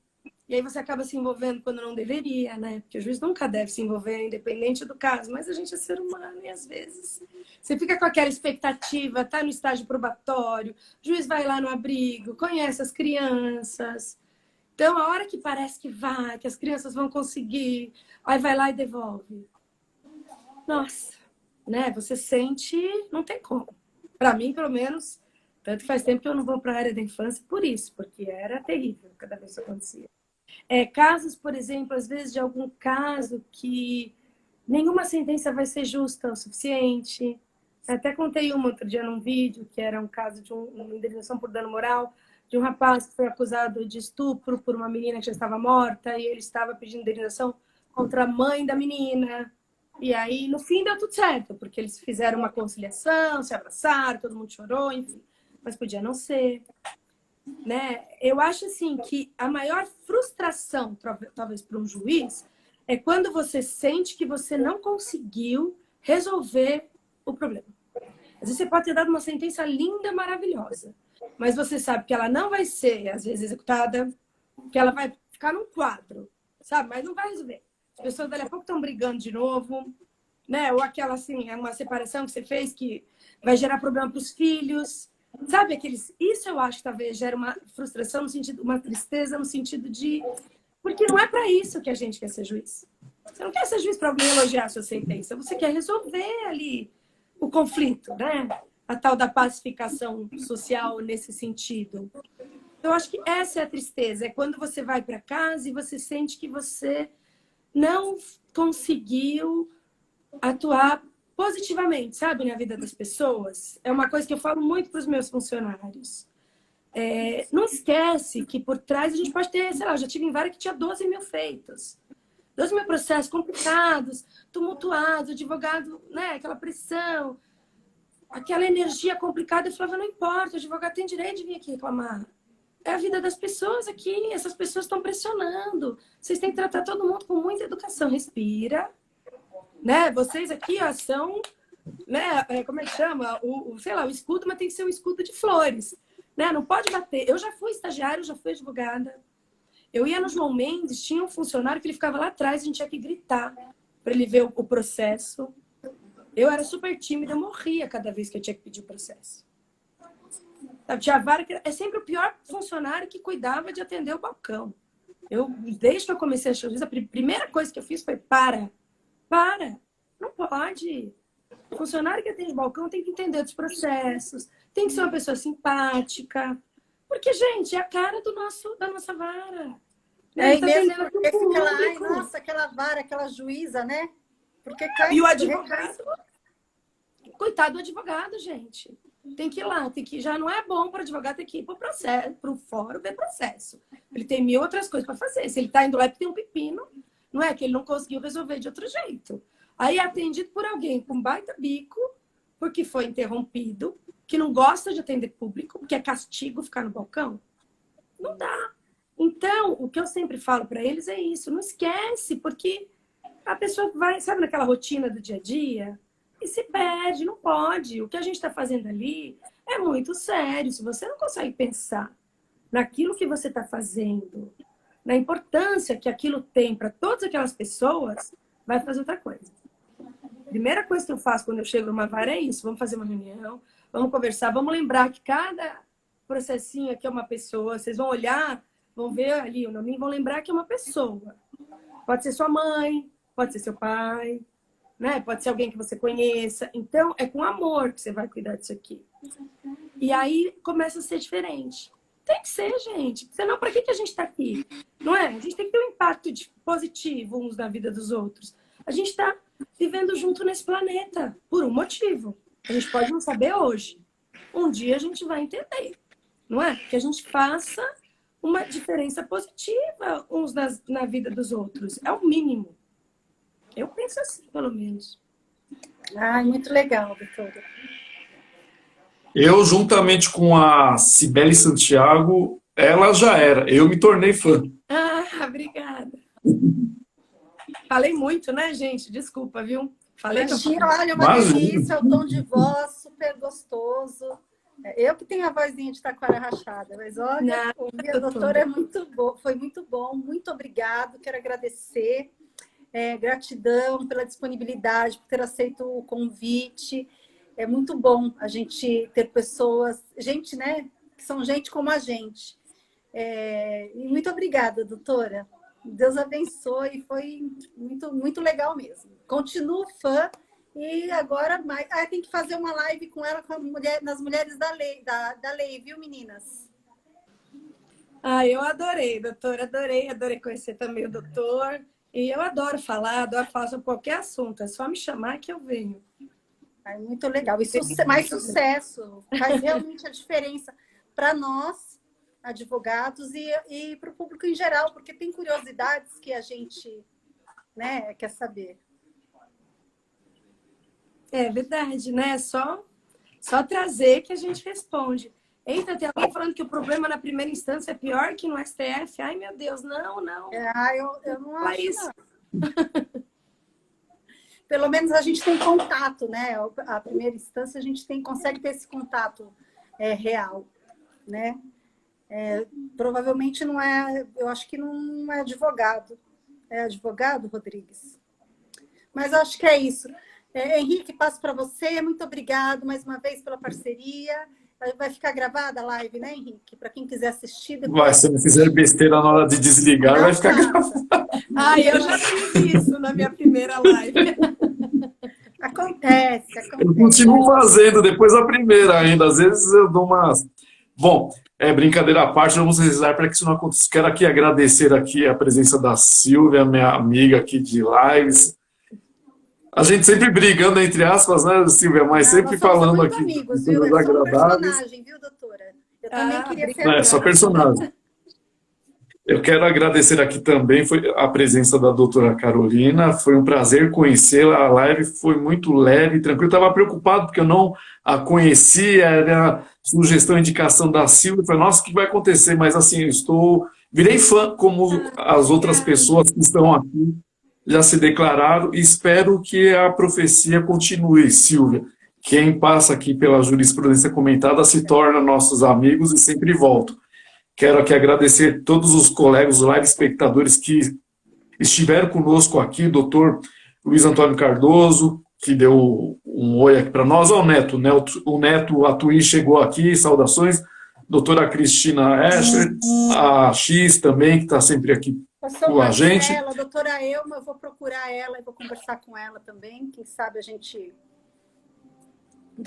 E aí você acaba se envolvendo quando não deveria, né? Porque o juiz nunca deve se envolver, independente do caso. Mas a gente é ser humano e às vezes você fica com aquela expectativa, tá no estágio probatório, o juiz vai lá no abrigo, conhece as crianças. Então, a hora que parece que vai, que as crianças vão conseguir, aí vai lá e devolve. Nossa, né? Você sente, não tem como. Para mim, pelo menos, tanto que faz tempo que eu não vou para a área da infância por isso, porque era terrível cada vez que isso acontecia. Casos, por exemplo, às vezes de algum caso que nenhuma sentença vai ser justa o suficiente. Até contei outro dia num vídeo, que era um caso de uma indenização por dano moral, de um rapaz que foi acusado de estupro por uma menina que já estava morta, e ele estava pedindo indenização contra a mãe da menina. E aí, no fim, deu tudo certo, porque eles fizeram uma conciliação, se abraçaram, todo mundo chorou, enfim. Mas podia não ser. Né? Eu acho assim que a maior frustração, talvez para um juiz, é quando você sente que você não conseguiu resolver o problema. Às vezes você pode ter dado uma sentença linda, maravilhosa, mas você sabe que ela não vai ser, às vezes, executada, que ela vai ficar num quadro, sabe? Mas não vai resolver. As pessoas daqui a pouco estão brigando de novo, né? Ou aquela assim, é uma separação que você fez que vai gerar problema para os filhos. Sabe aqueles... Isso eu acho que talvez gera uma frustração, no sentido, uma tristeza no sentido de... Porque não é para isso que a gente quer ser juiz. Você não quer ser juiz para alguém elogiar a sua sentença. Você quer resolver ali o conflito, né? A tal da pacificação social nesse sentido. Eu acho que essa é a tristeza. É quando você vai para casa e você sente que você não conseguiu atuar positivamente, sabe, na vida das pessoas. É uma coisa que eu falo muito para os meus funcionários. Não esquece que por trás a gente pode ter, sei lá, eu já tive em vara que tinha 12 mil feitos. 12 mil processos complicados, tumultuados, advogado, né, aquela pressão, aquela energia complicada. Eu falava, não importa, o advogado tem direito de vir aqui reclamar. É a vida das pessoas aqui, essas pessoas estão pressionando. Vocês têm que tratar todo mundo com muita educação. Respira. Né? Vocês aqui, ó, são, né? Como é que chama? Sei lá, o escudo, mas tem que ser um escudo de flores, né? Não pode bater. Eu já fui estagiária, já fui advogada. Eu ia no João Mendes, tinha um funcionário que ele ficava lá atrás, a gente tinha que gritar para ele ver o processo. Eu era super tímida, eu morria cada vez que eu tinha que pedir o processo. Tinha vara que é sempre o pior funcionário que cuidava de atender o balcão. Desde que eu comecei a juiz, a primeira coisa que eu fiz foi para, não pode. O funcionário que atende o balcão tem que entender dos processos, tem que ser uma pessoa simpática. Porque, gente, é a cara da nossa vara. É, e Tá mesmo vendendo porque pro fica lá, ai, público. nossa, aquela vara, aquela juíza, né? Porque cai, E o recai. advogado, coitado do advogado, gente. Tem que ir lá, já não é bom para o advogado ter que ir para o processo, para o fórum ver processo. Ele tem mil outras coisas para fazer. Se ele está indo lá é porque tem um pepino, não é que ele não conseguiu resolver de outro jeito. Aí é atendido por alguém com baita bico, porque foi interrompido, que não gosta de atender público, porque é castigo ficar no balcão. Não dá. Então, o que eu sempre falo para eles é isso, não esquece, porque a pessoa vai, sabe, naquela rotina do dia a dia, e se perde, não pode. O que a gente está fazendo ali é muito sério. Se você não consegue pensar naquilo que você está fazendo, na importância que aquilo tem para todas aquelas pessoas, vai fazer outra coisa. Primeira coisa que eu faço quando eu chego numa vara é isso. Vamos fazer uma reunião, vamos conversar, vamos lembrar que cada processinho aqui é uma pessoa. Vocês vão olhar, vão ver ali o nome e vão lembrar que é uma pessoa. Pode ser sua mãe, pode ser seu pai, né? Pode ser alguém que você conheça. Então, é com amor que você vai cuidar disso aqui. E aí começa a ser diferente. Tem que ser, gente. Senão, para que a gente está aqui? Não é? A gente tem que ter um impacto positivo uns na vida dos outros. A gente está vivendo junto nesse planeta por um motivo. A gente pode não saber hoje. Um dia a gente vai entender. Não é? Que a gente faça uma diferença positiva uns na vida dos outros. É o mínimo. Eu penso assim, pelo menos. Ai, muito legal, doutora. Eu, juntamente com a Cibele Santiago, ela já era. Eu me tornei fã. Ah, obrigada. Falei muito, né, gente? Desculpa, viu? Falei que eu Imagina, falei. olha, uma delícia, o tom de voz super gostoso. Eu que tenho a vozinha de taquara rachada, mas olha, ouvir a doutora é muito bom, foi muito bom, muito obrigado, quero agradecer. Gratidão pela disponibilidade, por ter aceito o convite. É muito bom a gente ter pessoas, gente, né, que são gente como a gente. E muito obrigada, doutora. Deus abençoe, foi muito, muito legal mesmo. Continuo fã e agora mais. Tem que fazer uma live com ela, nas mulheres da lei, viu, meninas? Eu adorei, doutora, adorei conhecer também o doutor. E eu adoro falar sobre qualquer assunto. É só me chamar que eu venho. Muito legal. E mais sucesso. Faz realmente a diferença para nós, advogados, e para o público em geral, porque tem curiosidades que a gente, né, quer saber. É verdade, né? Só trazer que a gente responde. Eita, tem alguém falando que o problema na primeira instância é pior que no STF. Ai, meu Deus, não. Eu não acho isso. Pelo menos a gente tem contato, né? A primeira instância a gente consegue ter esse contato real, né? Provavelmente não é, eu acho que não é advogado. É advogado, Rodrigues? Mas eu acho que é isso. Henrique, passo para você. Muito obrigado mais uma vez pela parceria. Vai ficar gravada a live, né, Henrique? Para quem quiser assistir. Depois... Se não fizer besteira na hora de desligar, vai ficar gravada. Eu já fiz isso na minha primeira live. Acontece. Eu continuo fazendo depois da primeira ainda. Às vezes eu dou umas... Bom, brincadeira à parte, vamos rezar para que isso não aconteça. Quero aqui agradecer aqui a presença da Silvia, minha amiga aqui de lives. A gente sempre brigando, entre aspas, né, Silvia? Mas sempre falando aqui. Amigos, viu? É só um personagem, viu, doutora? Eu também queria ser. É só personagem. Eu quero agradecer aqui também a presença da doutora Carolina. Foi um prazer conhecê-la. A live foi muito leve, tranquila. Eu estava preocupado porque eu não a conhecia. Era sugestão, indicação da Silvia. Eu falei, nossa, o que vai acontecer? Mas assim, virei fã, como as outras pessoas que estão aqui já se declararam, e espero que a profecia continue, Silvia. Quem passa aqui pela jurisprudência comentada se torna nossos amigos e sempre volto. Quero aqui agradecer todos os colegas, os live espectadores que estiveram conosco aqui, doutor Luiz Antônio Cardoso, que deu um oi aqui para nós, o Neto Atuí chegou aqui, saudações, doutora Cristina Escher, a X também, que está sempre aqui com a gente. A doutora Elma, eu vou procurar ela e vou conversar com ela também, quem sabe a gente...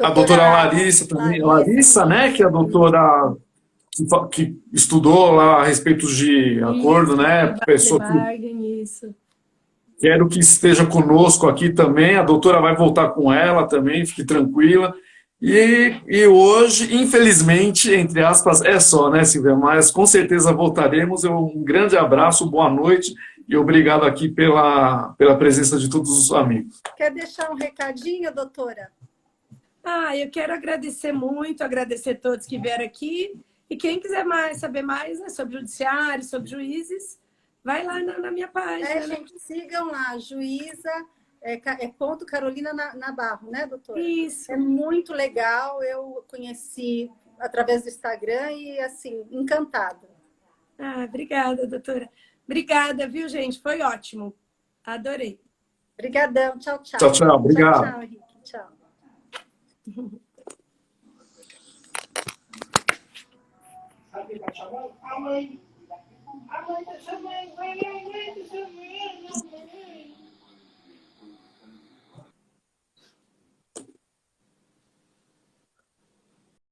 A doutora Larissa também, Larissa, né, que é a doutora... que estudou lá a respeito de acordo, Isso, né? Pessoa que bargain, isso. quero que esteja conosco aqui também. A doutora vai voltar com ela também, fique tranquila. E hoje, infelizmente, entre aspas, é só, né, Silvia? Mas com certeza voltaremos. Um grande abraço, boa noite e obrigado aqui pela presença de todos os amigos. Quer deixar um recadinho, doutora? Eu quero agradecer muito, agradecer a todos que vieram aqui. E quem quiser saber mais, né, sobre o judiciário, sobre juízes, vai lá na minha página. Gente, sigam lá, juíza, ponto Carolina Nabarro, né, doutora? Isso. É muito legal, eu conheci através do Instagram e, assim, encantada. Obrigada, doutora. Obrigada, viu, gente? Foi ótimo. Adorei. Obrigadão, tchau, tchau. Tchau, tchau. Obrigado. Tchau, tchau, Henrique. Tchau.